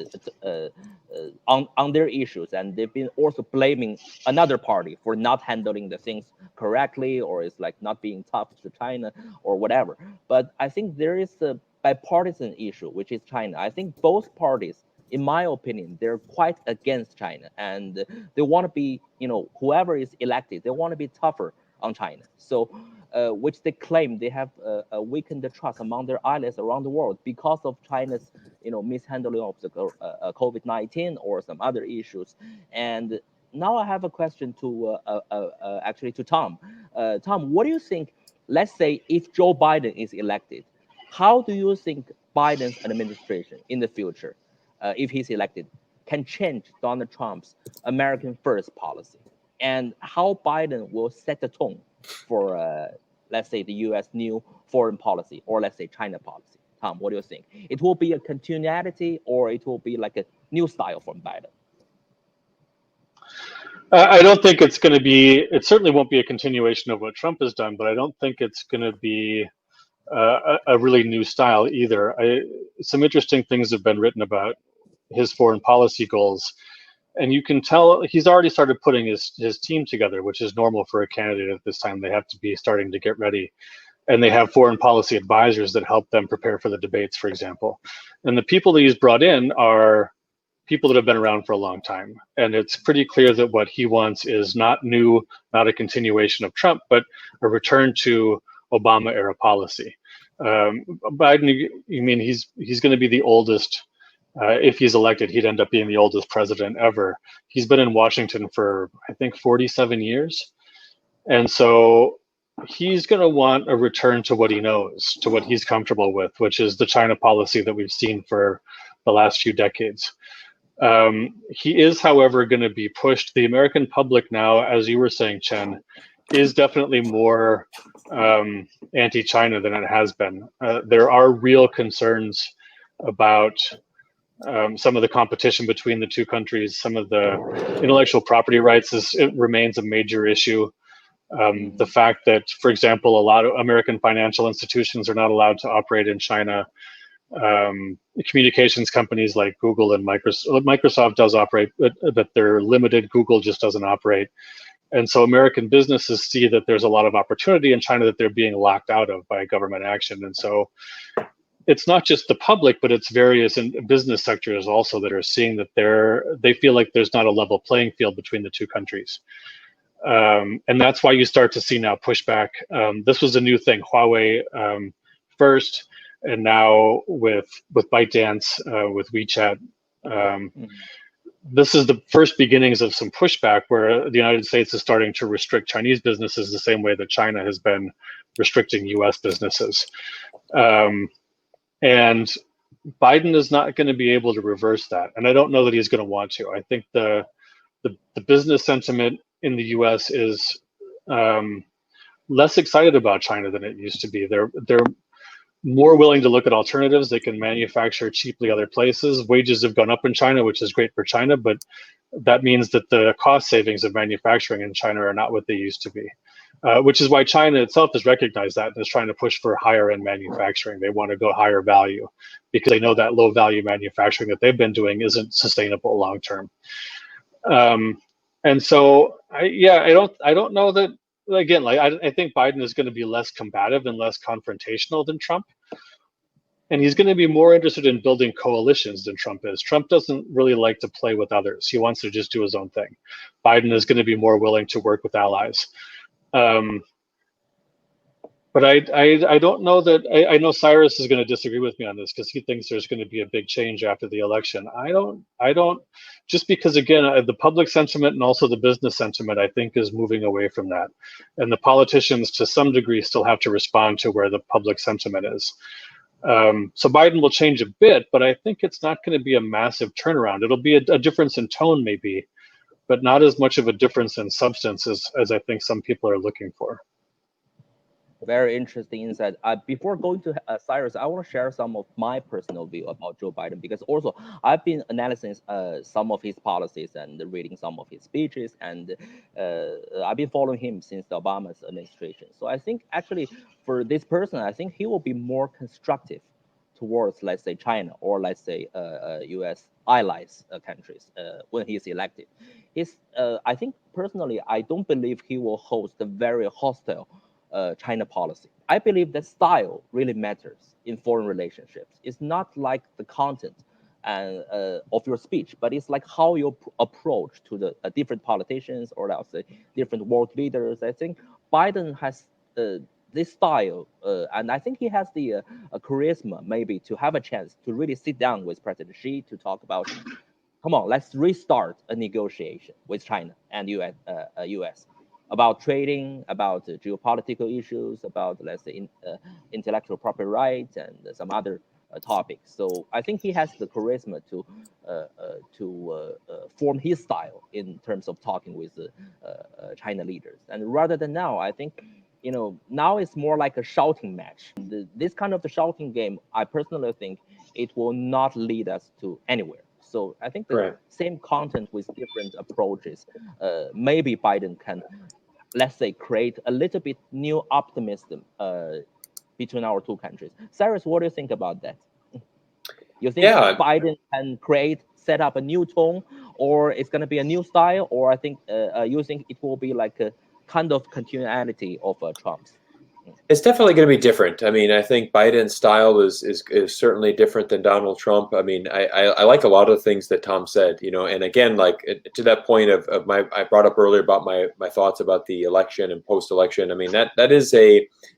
on their issues, and they've been also blaming another party for not handling the things correctly, or it's like not being tough to China or whatever. But I think there is a bipartisan issue, which is China. I think both parties, in my opinion, they're quite against China, and they want to be, whoever is elected, they want to be tougher on China. So, which they claim they have weakened the trust among their allies around the world because of China's, mishandling of the COVID-19 or some other issues. And now I have a question to actually to Tom. Tom, what do you think? Let's say if Joe Biden is elected, how do you think Biden's administration in the future, if he's elected, can change Donald Trump's American First policy, and how Biden will set the tone for, let's say, the U.S. new foreign policy, or let's say China policy? Tom, what do you think? It will be a continuity, or it will be like a new style from Biden? I don't think it's going to be, it certainly won't be a continuation of what Trump has done, but I don't think it's going to be a really new style either. Some interesting things have been written about his foreign policy goals, and you can tell he's already started putting his team together, which is normal for a candidate at this time. They have to be starting to get ready, and they have foreign policy advisors that help them prepare for the debates, for example. And the people that he's brought in are people that have been around for a long time, and it's pretty clear that what he wants is not new, not a continuation of Trump, but a return to Obama era policy. Biden, you mean he's going to be the oldest If he's elected, he'd end up being the oldest president ever. He's been in Washington for, I think, 47 years. And so he's going to want a return to what he knows, to what he's comfortable with, which is the China policy that we've seen for the last few decades. He is, however, going to be pushed. The American public now, as you were saying, Chen, is definitely more anti-China than it has been. There are real concerns about some of the competition between the two countries. Some of the intellectual property rights it remains a major issue. The fact that, for example, a lot of American financial institutions are not allowed to operate in China. Communications companies like Google and Microsoft does operate, but they're limited. Google just doesn't operate. And so American businesses see that there's a lot of opportunity in China that they're being locked out of by government action. And so it's not just the public, but it's various business sectors also that are seeing that they feel like there's not a level playing field between the two countries. And that's why you start to see now pushback. This was a new thing, Huawei first, and now with ByteDance, with WeChat. This is the first beginnings of some pushback where the United States is starting to restrict Chinese businesses the same way that China has been restricting U.S. businesses. And Biden is not going to be able to reverse that. And I don't know that he's going to want to. I think the business sentiment in the U.S. is less excited about China than it used to be. They're more willing to look at alternatives. They can manufacture cheaply other places. Wages have gone up in China, which is great for China, but that means that the cost savings of manufacturing in China are not what they used to be, which is why China itself has recognized that and is trying to push for higher end manufacturing. They want to go higher value because they know that low value manufacturing that they've been doing isn't sustainable long term. And so, I don't know that. Again, like I think Biden is going to be less combative and less confrontational than Trump, and he's going to be more interested in building coalitions than Trump is. Trump doesn't really like to play with others; he wants to just do his own thing. Biden is going to be more willing to work with allies. But I don't know that I know Cyrus is going to disagree with me on this because he thinks there's going to be a big change after the election. I don't just because again the public sentiment and also the business sentiment I think is moving away from that, and the politicians to some degree still have to respond to where the public sentiment is. So Biden will change a bit, but I think it's not going to be a massive turnaround. It'll be a difference in tone maybe, but not as much of a difference in substance as I think some people are looking for. Very interesting insight. Before going to Cyrus, I want to share some of my personal view about Joe Biden because also I've been analyzing some of his policies and reading some of his speeches, and I've been following him since the Obama's administration. So I think actually for this person, I think he will be more constructive towards, let's say, China or let's say U.S. allies countries when he's elected. I think personally, I don't believe he will host a very hostile China policy. I believe that style really matters in foreign relationships. It's not like the content of your speech, but it's like how you approach to the different politicians or I'll say different world leaders. I think Biden has this style, and I think he has the charisma maybe to have a chance to really sit down with President Xi to talk about, come on, let's restart a negotiation with China and US. About trading, about geopolitical issues, about let's say intellectual property rights and some other topics. So I think he has the charisma to form his style in terms of talking with China leaders. And rather than now, I think now it's more like a shouting match. This kind of the shouting game, I personally think it will not lead us to anywhere. So I think the same content with different approaches, maybe Biden can, let's say, create a little bit new optimism between our two countries. Cyrus, what do you think about that? You think Biden can set up a new tone, or it's going to be a new style, or I think you think it will be like a kind of continuity of Trump's? It's definitely going to be different. I mean, I think Biden's style is certainly different than Donald Trump. I mean, I like a lot of the things that Tom said, and again, like to that point of I brought up earlier about my thoughts about the election and post-election. I mean, that is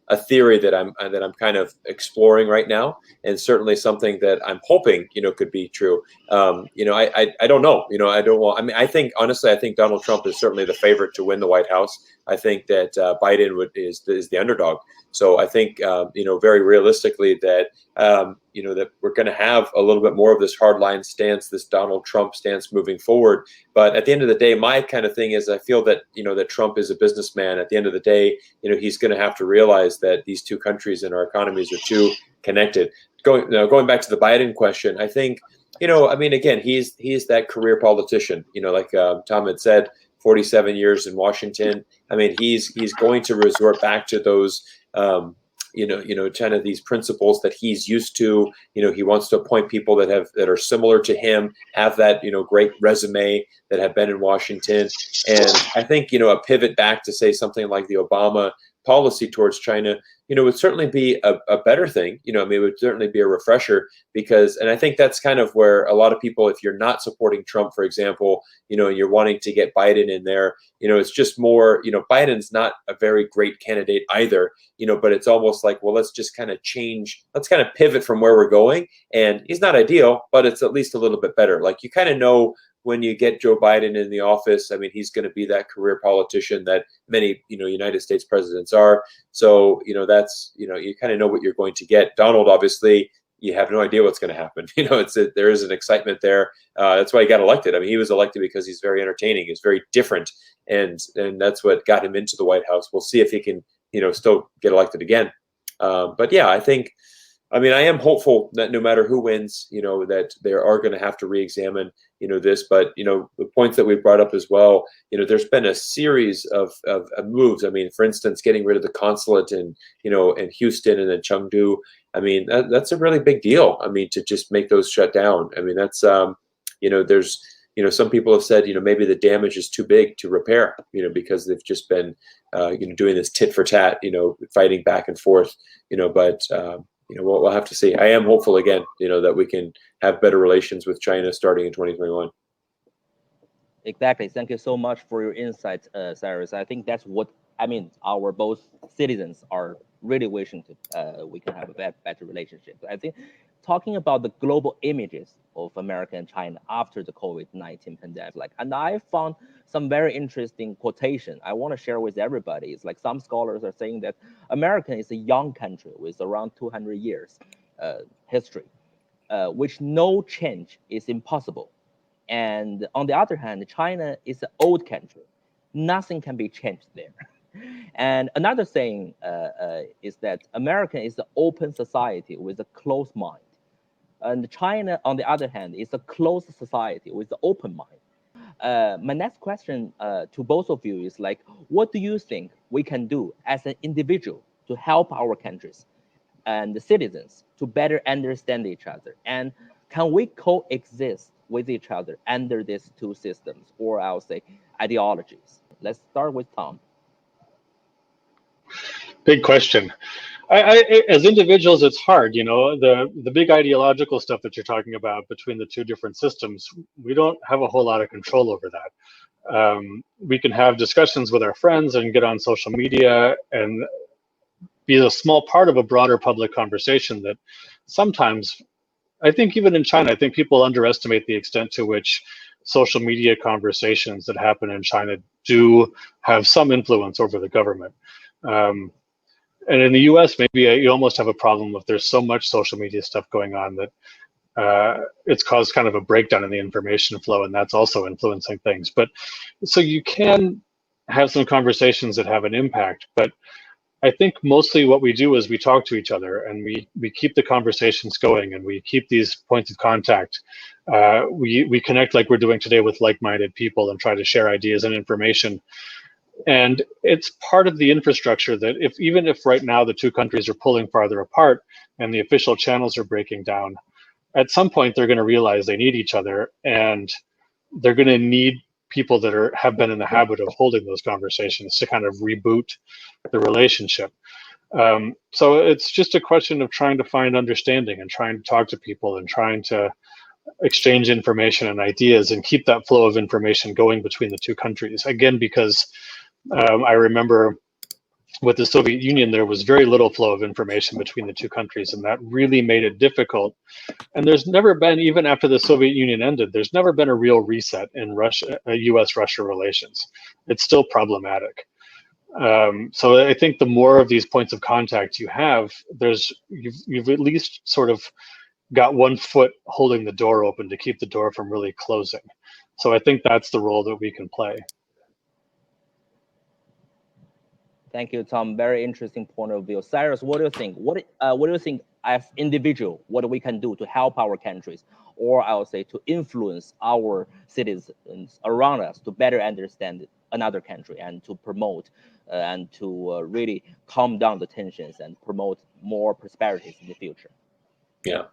a theory that I'm kind of exploring right now, and certainly something that I'm hoping could be true. I don't know. I don't want. I mean, I think honestly, I think Donald Trump is certainly the favorite to win the White House. I think that Biden is the underdog. So I think very realistically that that we're going to have a little bit more of this hardline stance, this Donald Trump stance moving forward. But at the end of the day, my kind of thing is I feel that that Trump is a businessman. At the end of the day, he's going to have to realize that these two countries and our economies are too connected. Going back to the Biden question, I think I mean, again, he's that career politician. Like Tom had said, 47 years in Washington. I mean, he's going to resort back to those kind of these principles that he's used to. He wants to appoint people that are similar to him, have that great resume, that have been in Washington. And I think a pivot back to say something like the Obama policy towards China would certainly be a better thing. I mean, it would certainly be a refresher and I think that's kind of where a lot of people, if you're not supporting Trump, for example, and you're wanting to get Biden in there, it's just more, Biden's not a very great candidate either, but it's almost like, well, let's just kind of let's kind of pivot from where we're going. And he's not ideal, but it's at least a little bit better. Like, you kind of know when you get Joe Biden in the office, I mean, he's going to be that career politician that many, United States presidents are. So, that's, you kind of know what you're going to get. Donald, obviously, you have no idea what's going to happen. There is an excitement there. That's why he got elected. I mean, he was elected because he's very entertaining. He's very different. And that's what got him into the White House. We'll see if he can, still get elected again. But yeah, I mean, I am hopeful that no matter who wins, that they are going to have to re-examine, this. But, the points that we brought up as well, there's been a series of moves. I mean, for instance, getting rid of the consulate in Houston and then Chengdu. I mean, that's a really big deal. I mean, to just make those shut down. I mean, that's, there's, some people have said, maybe the damage is too big to repair, because they've just been, doing this tit for tat, fighting back and forth, but, we'll have to see. I am hopeful again, that we can have better relations with China starting in 2021. Exactly. Thank you so much for your insights, Cyrus. I think that's what our both citizens are really wishing to. We can have a better relationship. I think talking about the global images of America and China after the COVID-19 pandemic, and I found some very interesting quotation I want to share with everybody. It's like some scholars are saying that America is a young country with around 200 years history, which no change is impossible. And on the other hand, China is an old country. Nothing can be changed there. And another saying is that America is an open society with a closed mind. And China, on the other hand, is a closed society with an open mind. My next question to both of you is like, what do you think we can do as an individual to help our countries and the citizens to better understand each other? And can we coexist with each other under these two systems, or I'll say ideologies? Let's start with Tom. Big question. As individuals, it's hard. The big ideological stuff that you're talking about between the two different systems, we don't have a whole lot of control over that. We can have discussions with our friends and get on social media and be a small part of a broader public conversation that sometimes, I think even in China, I think people underestimate the extent to which social media conversations that happen in China do have some influence over the government. And in the U.S., maybe you almost have a problem if there's so much social media stuff going on that it's caused kind of a breakdown in the information flow, and that's also influencing things. But so you can have some conversations that have an impact, but I think mostly what we do is we talk to each other and we keep the conversations going and we keep these points of contact. We connect like we're doing today with like-minded people and try to share ideas and information. And it's part of the infrastructure that even if right now the two countries are pulling farther apart and the official channels are breaking down, at some point they're going to realize they need each other, and they're going to need people that have been in the habit of holding those conversations to kind of reboot the relationship. So it's just a question of trying to find understanding and trying to talk to people and trying to exchange information and ideas and keep that flow of information going between the two countries. Again, because I remember with the Soviet Union, there was very little flow of information between the two countries, and that really made it difficult. And there's never been, even after the Soviet Union ended, there's never been a real reset in U.S.-Russia relations. It's still problematic. So I think the more of these points of contact you have, you've at least sort of got one foot holding the door open to keep the door from really closing. So I think that's the role that we can play. Thank you, Tom. Very interesting point of view. Cyrus, what do you think? What do you think as individual, what we can do to help our countries, or I would say to influence our citizens around us to better understand another country and to promote and to really calm down the tensions and promote more prosperities in the future? Yeah.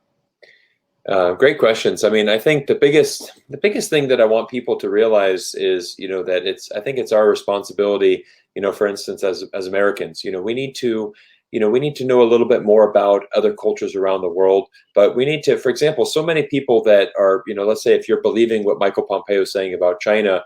Great questions. I mean, I think the biggest thing that I want people to realize is, that I think it's our responsibility, for instance, as Americans, we need to, know a little bit more about other cultures around the world. But we need to, for example, so many people that are, let's say if you're believing what Michael Pompeo is saying about China,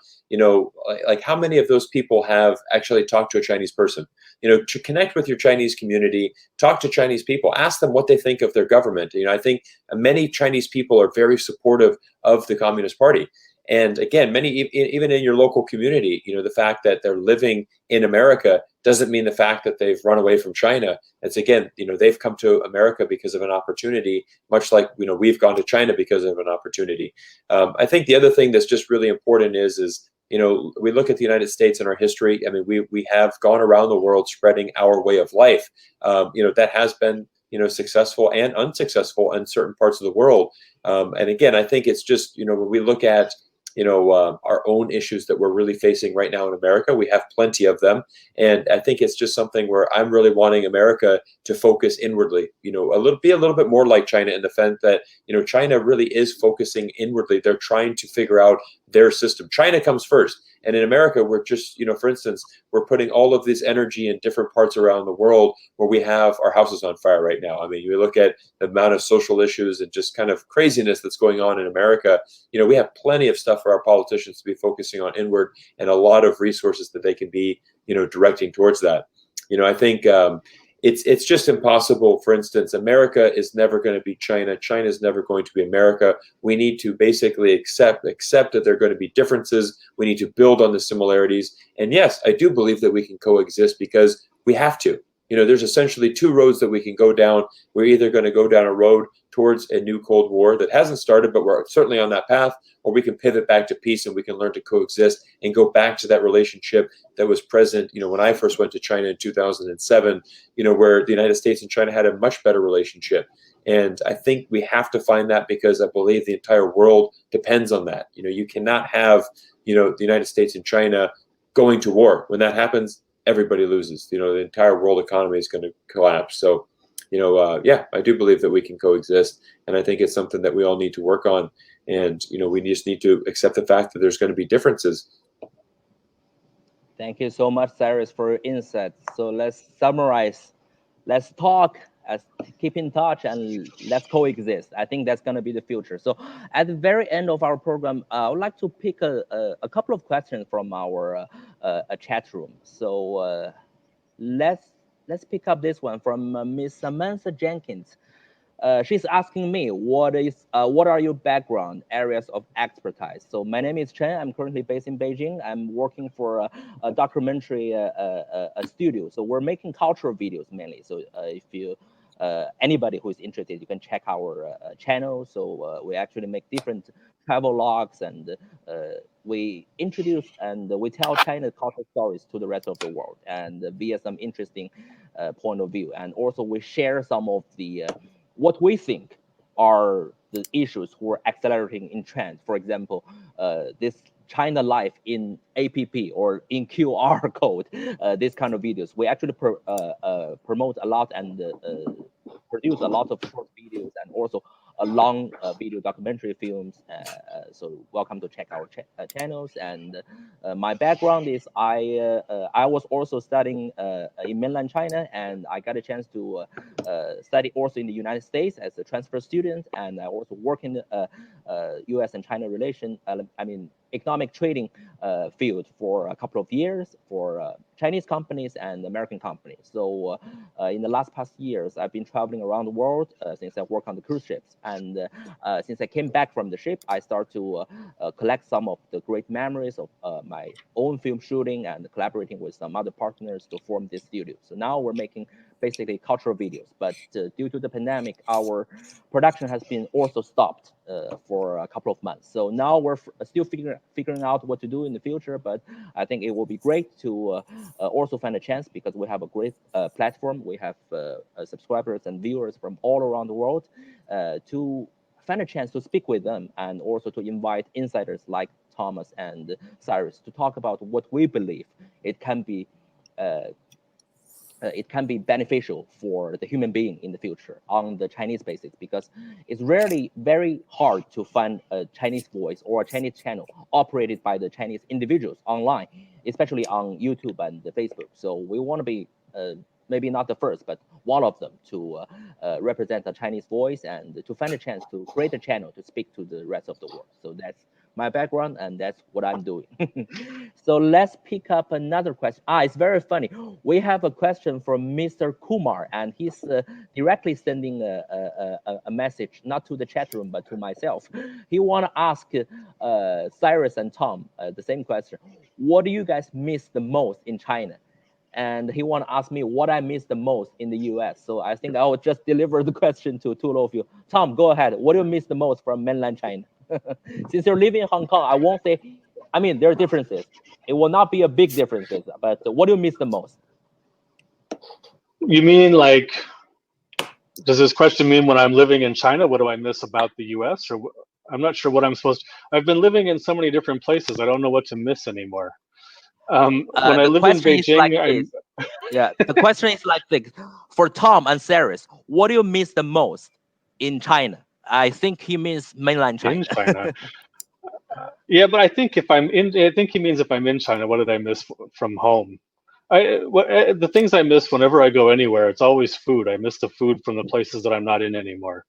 like how many of those people have actually talked to a Chinese person? To connect with your Chinese community, talk to Chinese people, ask them what they think of their government. I think many Chinese people are very supportive of the Communist Party. And again, many, even in your local community, the fact that they're living in America doesn't mean the fact that they've run away from China. It's again, they've come to America because of an opportunity, much like, we've gone to China because of an opportunity. I think the other thing that's just really important is we look at the United States in our history. I mean, we have gone around the world spreading our way of life. That has been, successful and unsuccessful in certain parts of the world. And again, I think it's just, when we look at, our own issues that we're really facing right now in America, we have plenty of them. And I think it's just something where I'm really wanting America to focus inwardly, be a little bit more like China in the sense that, China really is focusing inwardly. They're trying to figure out their system. China comes first. And in America, we're just, for instance, we're putting all of this energy in different parts around the world where we have our houses on fire right now. I mean, you look at the amount of social issues and just kind of craziness that's going on in America. We have plenty of stuff for our politicians to be focusing on inward and a lot of resources that they can be, directing towards that. I think it's just impossible. For instance, America is never going to be China. China is never going to be America. We need to basically accept that there are going to be differences. We need to build on the similarities. And yes, I do believe that we can coexist because we have to. There's essentially two roads that we can go down. We're either going to go down a road towards a new Cold War that hasn't started, but we're certainly on that path, or we can pivot back to peace and we can learn to coexist and go back to that relationship that was present, when I first went to China in 2007, where the United States and China had a much better relationship. And I think we have to find that because I believe the entire world depends on that. You cannot have, the United States and China going to war. When that happens, everybody loses. The entire world economy is going to collapse. So, yeah, I do believe that we can coexist, and I think it's something that we all need to work on. And we just need to accept the fact that there's going to be differences. Thank you so much, Cyrus, for your insights. So let's summarize. Let's talk, keep in touch, and let's coexist. I think that's going to be the future. So at the very end of our program, I would like to pick a couple of questions from our chat room. So let's pick up this one from Miss Samantha Jenkins. She's asking me what are your background areas of expertise. So my name is Chen. I'm currently based in Beijing. I'm working for a documentary studio. So we're making cultural videos mainly. So if you anybody who is interested, you can check our channel. So we actually make different travel logs, and we introduce and we tell China cultural stories to the rest of the world, and via some interesting point of view. And also we share some of the what we think are the issues who are accelerating in trend. For example, this China Life in APP or in QR code, this kind of videos. We actually promote a lot and produce a lot of short videos and also a long video documentary films. So welcome to check our channels. And my background is I was also studying in mainland China, and I got a chance to study also in the United States as a transfer student, and I also work in U.S. and China relation. I mean economic trading field for a couple of years for Chinese companies and American companies. So in the last past years, I've been traveling around the world since I work on the cruise ships. And since I came back from the ship, I start to collect some of the great memories of my own film shooting and collaborating with some other partners to form this studio. So now we're making basically cultural videos. But due to the pandemic, our production has been also stopped for a couple of months. So now we're still figuring out what to do in the future. But I think it will be great to also find a chance, because we have a great platform. We have subscribers and viewers from all around the world, to find a chance to speak with them, and also to invite insiders like Thomas and Cyrus to talk about what we believe it can be beneficial for the human being in the future on the Chinese basis, because it's really very hard to find a Chinese voice or a Chinese channel operated by the Chinese individuals online, especially on YouTube and Facebook. So we want to be maybe not the first, but one of them to represent the Chinese voice and to find a chance to create a channel to speak to the rest of the world. So that's my background, and that's what I'm doing. So let's pick up another question. It's very funny. We have a question from Mr. Kumar, and he's directly sending a message, not to the chat room, but to myself. He want to ask Cyrus and Tom the same question. What do you guys miss the most in China? And he want to ask me what I miss the most in the U.S. So I think I will just deliver the question to two of you. Tom, go ahead. What do you miss the most from mainland China? Since you're living in Hong Kong, I won't say, I mean, there are differences. It will not be a big differences, but what do you miss the most? You mean like, does this question mean when I'm living in China, what do I miss about the U.S.? Or I'm not sure what I'm supposed to. I've been living in so many different places, I don't know what to miss anymore. When I The lived in question is like Beijing, this. Yeah, the question is like this. For Tom and Cyrus, what do you miss the most in China? I think he means mainland China. in China. Yeah, but I think I think he means if I'm in China, what did I miss from home? The things I miss whenever I go anywhere, it's always food. I miss the food from the places that I'm not in anymore.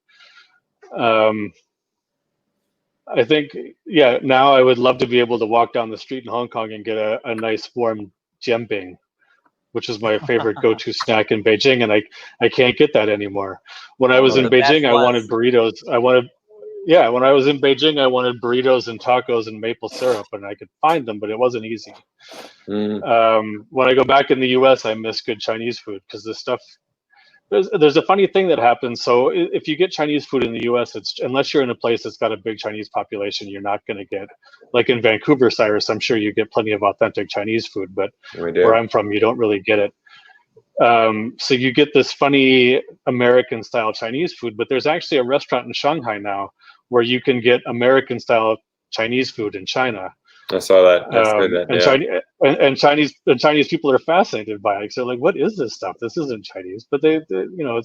I think, yeah, now I would love to be able to walk down the street in Hong Kong and get a nice warm jianbing, which is my favorite go-to snack in Beijing, and I can't get that anymore. When I was in The best Beijing, I wanted ones. burritos. When I was in Beijing, I wanted burritos and tacos and maple syrup, and I could find them, but it wasn't easy. When I go back in the U.S., I miss good Chinese food, because the stuff. There's a funny thing that happens. So if you get Chinese food in the U.S., it's unless you're in a place that's got a big Chinese population, you're not going to get, like in Vancouver, Cyrus. I'm sure you get plenty of authentic Chinese food, but where I'm from, you don't really get it. So you get this funny American style Chinese food, but there's actually a restaurant in Shanghai now where you can get American style Chinese food in China. I saw that. I saw that. And Chinese people are fascinated by it. So like, what is this stuff? This isn't Chinese, but they you know,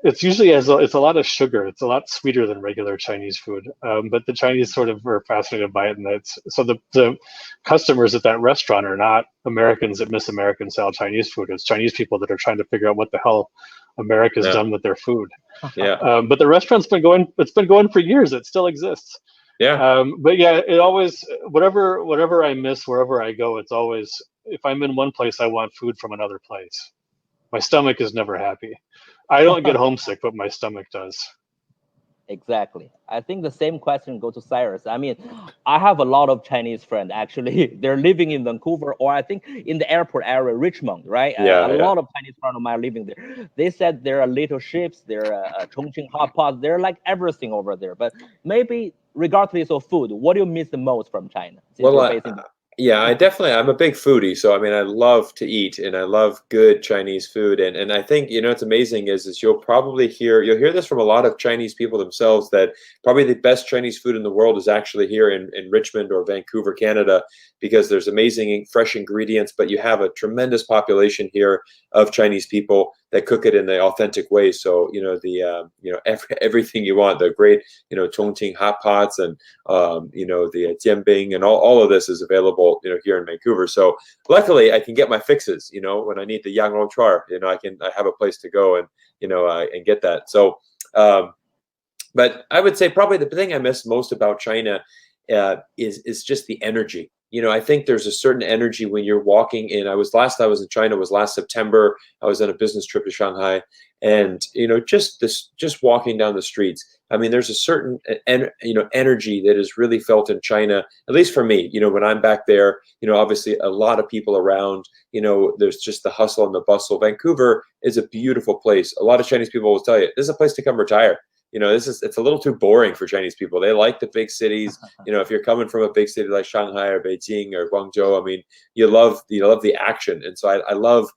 it's usually it's a lot of sugar. It's a lot sweeter than regular Chinese food. But the Chinese sort of are fascinated by it, and so the customers at that restaurant are not Americans that miss American style Chinese food. It's Chinese people that are trying to figure out what the hell America's done with their food. But the restaurant's been going. It's been going for years. It still exists. But yeah, it always, whatever I miss wherever I go, it's always, if I'm in one place, I want food from another place. My stomach is never happy. I don't get homesick, but my stomach does. Exactly. I think the same question goes to Cyrus. I mean, I have a lot of Chinese friends, actually. They're living in Vancouver, or I think in the airport area, Richmond, right? A lot of Chinese friends of mine are living there. They said there are little ships, there are Chongqing hot pots, they're like everything over there. But maybe regardless of food, what do you miss the most from China? Since you're based in I'm a big foodie, so I mean, I love to eat and I love good Chinese food. And I think, what's amazing is you'll hear this from a lot of Chinese people themselves, that probably the best Chinese food in the world is actually here in Richmond or Vancouver, Canada, because there's amazing fresh ingredients, but you have a tremendous population here of Chinese people that cook it in the authentic way. So, everything you want, the great, Chongqing hot pots and, the jianbing and all of this is available, here in Vancouver. So luckily I can get my fixes, when I need the yang rou char, I have a place to go and, and get that. So, but I would say probably the thing I miss most about China is just the energy. I think there's a certain energy when you're walking in. Last I was in China was last September. I was on a business trip to Shanghai, and just walking down the streets. I mean, there's a certain energy that is really felt in China, at least for me. When I'm back there, obviously a lot of people around. There's just the hustle and the bustle. Vancouver is a beautiful place. A lot of Chinese people will tell you this is a place to come retire. It's a little too boring for Chinese people. They like the big cities. If you're coming from a big city like Shanghai or Beijing or Guangzhou, I mean, you love the action. And so I love,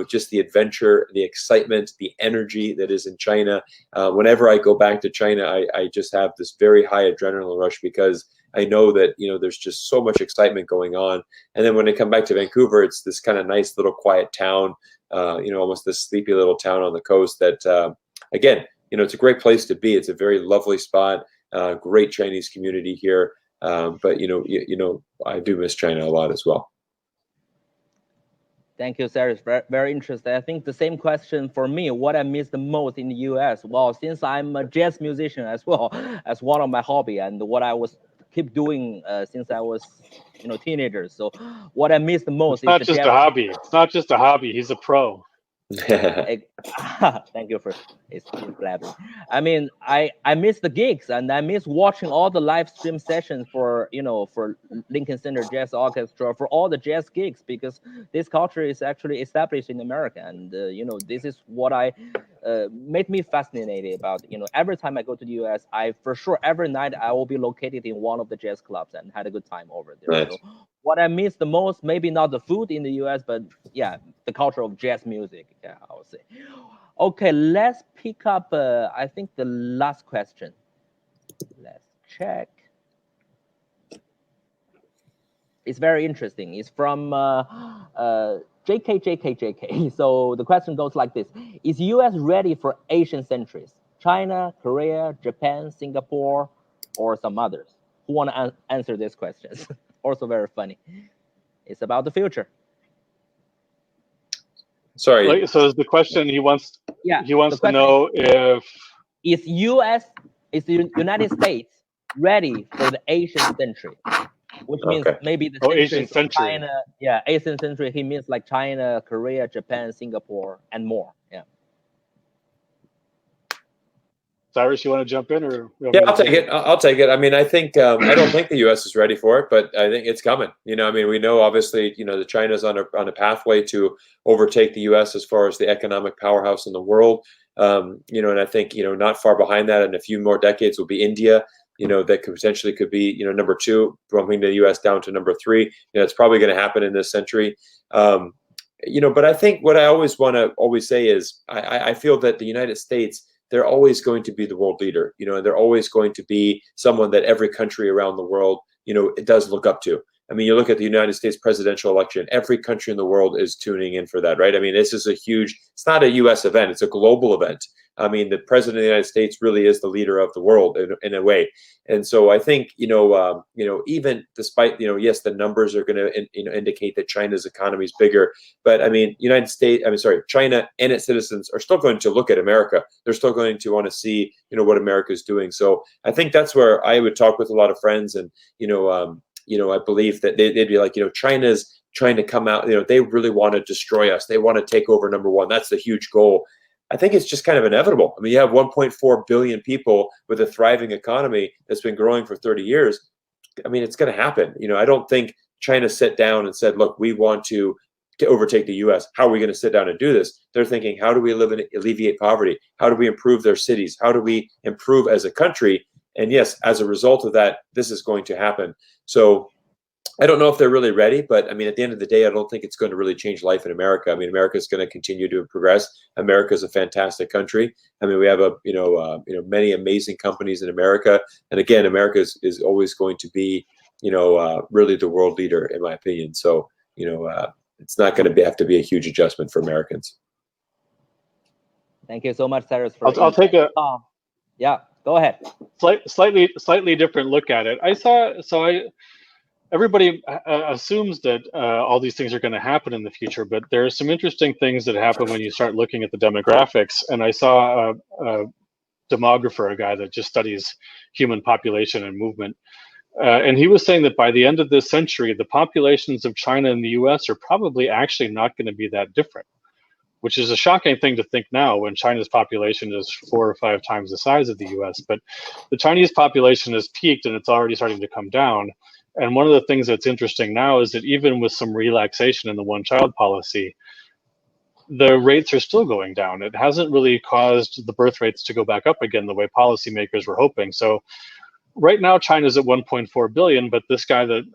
just the adventure, the excitement, the energy that is in China. Whenever I go back to China, I just have this very high adrenaline rush because I know that, there's just so much excitement going on. And then when I come back to Vancouver, it's this kind of nice little quiet town, almost this sleepy little town on the coast that, again, it's a great place to be. It's a very lovely spot, great Chinese community here. But I do miss China a lot as well. Thank you, Cyrus. Very, very interesting. I think the same question for me, what I miss the most in the US. Well, since I'm a jazz musician as well, as one of my hobby, and what I was keep doing since I was, teenager. So what I miss the most is not just a hobby. It's not just a hobby. He's a pro. Thank you for it's blabbering. I mean, I miss the gigs, and I miss watching all the live stream sessions for for Lincoln Center Jazz Orchestra, for all the jazz gigs, because this culture is actually established in America, and this is what I made me fascinated about. Every time I go to the US, I for sure every night I will be located in one of the jazz clubs and had a good time over there. Right. So what I miss the most, maybe not the food in the US, but yeah, the culture of jazz music. Yeah, I would say. Okay, let's pick up, I think, the last question. Let's check. It's very interesting. It's from JK. So the question goes like this. Is US ready for Asian centuries? China, Korea, Japan, Singapore, or some others? Who want to answer these questions? Also very funny. It's about the future. Sorry. So is the question he wants to know if is the United States ready for the Asian century? Which means maybe the Asian century. China, yeah, Asian century. He means like China, Korea, Japan, Singapore, and more. Yeah. Cyrus, you want to jump in, or yeah, I'll take it. I'll take it. I mean, I think I don't think the U.S. is ready for it, but I think it's coming. I mean, we know obviously, the China's on a pathway to overtake the U.S. as far as the economic powerhouse in the world. And I think not far behind that, in a few more decades, will be India. That could potentially be number 2, bumping the U.S. down to number 3. It's probably going to happen in this century. But I think what I always want to say is I feel that the United States, they're always going to be the world leader, and they're always going to be someone that every country around the world, it does look up to. I mean, you look at the United States presidential election, every country in the world is tuning in for that, right? I mean, this is it's not a U.S. event, it's a global event. I mean, the president of the United States really is the leader of the world in a way. And so I think, even despite, yes, the numbers are going to indicate that China's economy is bigger. But I mean, China and its citizens are still going to look at America. They're still going to want to see, what America is doing. So I think that's where I would talk with a lot of friends, and, I believe that they'd be like, China's trying to come out, they really want to destroy us. They want to take over number 1. That's the huge goal. I think it's just kind of inevitable. I mean, you have 1.4 billion people with a thriving economy that's been growing for 30 years. I mean, it's going to happen. I don't think China sat down and said, look, we want to overtake the U.S. How are we going to sit down and do this? They're thinking, how do we alleviate poverty? How do we improve their cities? How do we improve as a country? And yes, as a result of that, this is going to happen. So I don't know if they're really ready, but I mean, at the end of the day, I don't think it's going to really change life in America. I mean, America is going to continue to progress. America is a fantastic country. I mean, we have many amazing companies in America, and again, America is always going to be, really the world leader, in my opinion. So, it's not going to have to be a huge adjustment for Americans. Thank you so much, Cyrus. For I'll take a yeah. Go ahead. Slightly different look at it. Everybody assumes that all these things are going to happen in the future, but there are some interesting things that happen when you start looking at the demographics. And I saw a demographer, a guy that just studies human population and movement, And he was saying that by the end of this century, the populations of China and the U.S. are probably actually not going to be that different, which is a shocking thing to think now when China's population is 4 or 5 times the size of the U.S. But the Chinese population has peaked and it's already starting to come down. And one of the things that's interesting now is that even with some relaxation in the one-child policy, the rates are still going down. It hasn't really caused the birth rates to go back up again the way policymakers were hoping. So right now, China's at 1.4 billion, but this guy that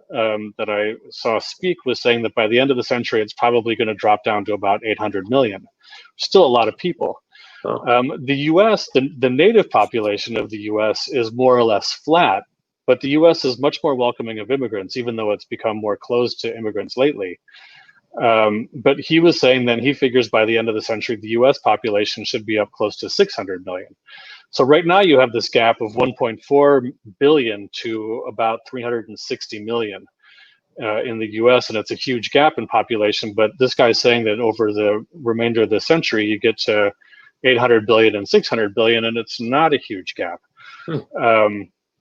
that I saw speak was saying that by the end of the century, it's probably going to drop down to about 800 million. Still a lot of people. Oh. The U.S., the native population of the U.S. is more or less flat, but the U.S. is much more welcoming of immigrants, even though it's become more closed to immigrants lately. But he was saying that he figures by the end of the century, the U.S. population should be up close to 600 million. So right now you have this gap of 1.4 billion to about 360 million in the U.S., and it's a huge gap in population. But this guy's saying that over the remainder of the century, you get to 800 billion and 600 billion, and it's not a huge gap.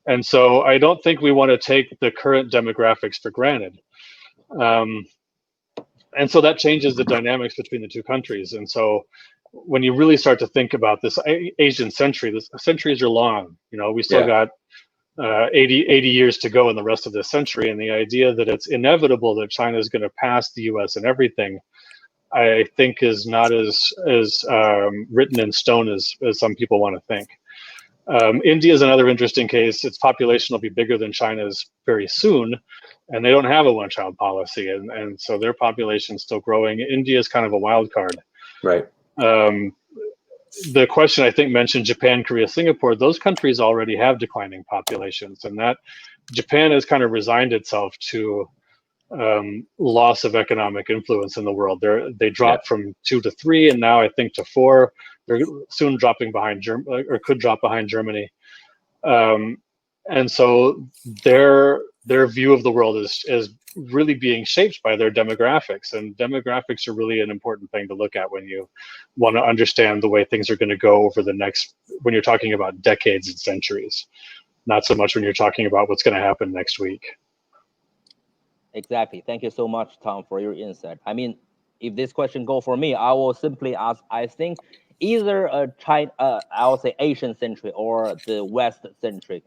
And so I don't think we want to take the current demographics for granted. And so that changes the dynamics between the two countries. And so when you really start to think about this Asian century, the centuries are long. You know, we still got 80 years to go in the rest of this century. And the idea that it's inevitable that China is going to pass the US in everything, I think is not as written in stone as some people want to think. India is another interesting case. Its population will be bigger than China's very soon, and they don't have a one-child policy, and so their population is still growing. India is kind of a wild card. Right. The question I think mentioned Japan, Korea, Singapore. Those countries already have declining populations, and that Japan has kind of resigned itself to loss of economic influence in the world. They dropped from 2 to 3, and now I think to 4. They're soon dropping behind Germany, or could drop behind Germany. And so their view of the world is really being shaped by their demographics, and demographics are really an important thing to look at when you want to understand the way things are going to go over the next, when you're talking about decades and centuries, not so much when you're talking about what's going to happen next week. Exactly. Thank you so much, Tom, for your insight. I mean, if this question go for me, I will simply ask, I think either a China, I will say Asian centric or the West centric,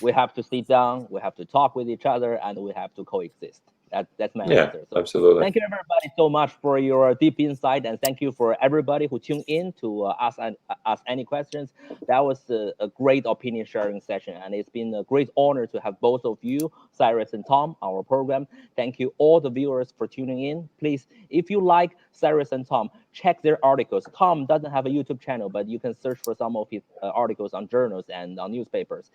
we have to sit down, we have to talk with each other, and we have to coexist. That's my answer. So absolutely. thank you everybody so much for your deep insight, and thank you for everybody who tuned in to ask any questions. That was a great opinion sharing session, and it's been a great honor to have both of you, Cyrus and Tom, our program. Thank you all the viewers for tuning in. Please, if you like Cyrus and Tom, check their articles. Tom doesn't have a YouTube channel, but you can search for some of his articles on journals and on newspapers.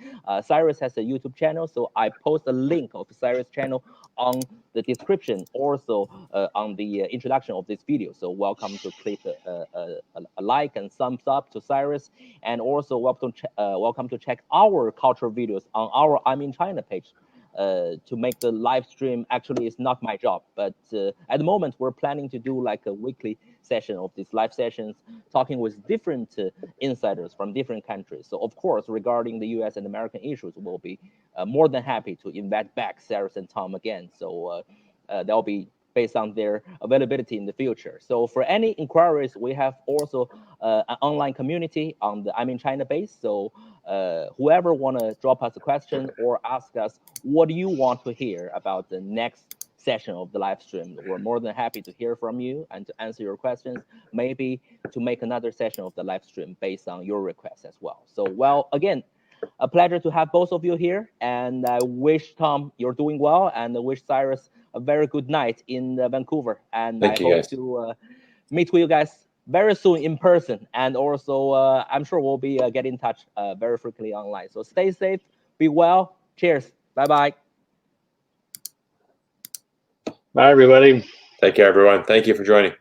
Cyrus has a YouTube channel, so I post a link of Cyrus' channel on the description, also on the introduction of this video. So welcome to click a like and thumbs up to Cyrus, and also welcome to check our cultural videos on our I'm in China page. To make the live stream, actually it's not my job, but at the moment we're planning to do like a weekly session of these live sessions, talking with different insiders from different countries. So of course, regarding the US and American issues, we'll be more than happy to invite back Cyrus and Tom again. So that'll be based on their availability in the future. So for any inquiries, we have also an online community on the I'm in China base. So whoever want to drop us a question or ask us what do you want to hear about the next session of the live stream, we're more than happy to hear from you and to answer your questions, maybe to make another session of the live stream based on your requests as well. So, well, again, a pleasure to have both of you here, and I wish Tom you're doing well, and I wish Cyrus a very good night in Vancouver, and I hope to meet with you guys very soon in person, and also I'm sure we'll be getting in touch very frequently online. So stay safe, be well, cheers, bye-bye. Bye, everybody. Take care, everyone. Thank you for joining.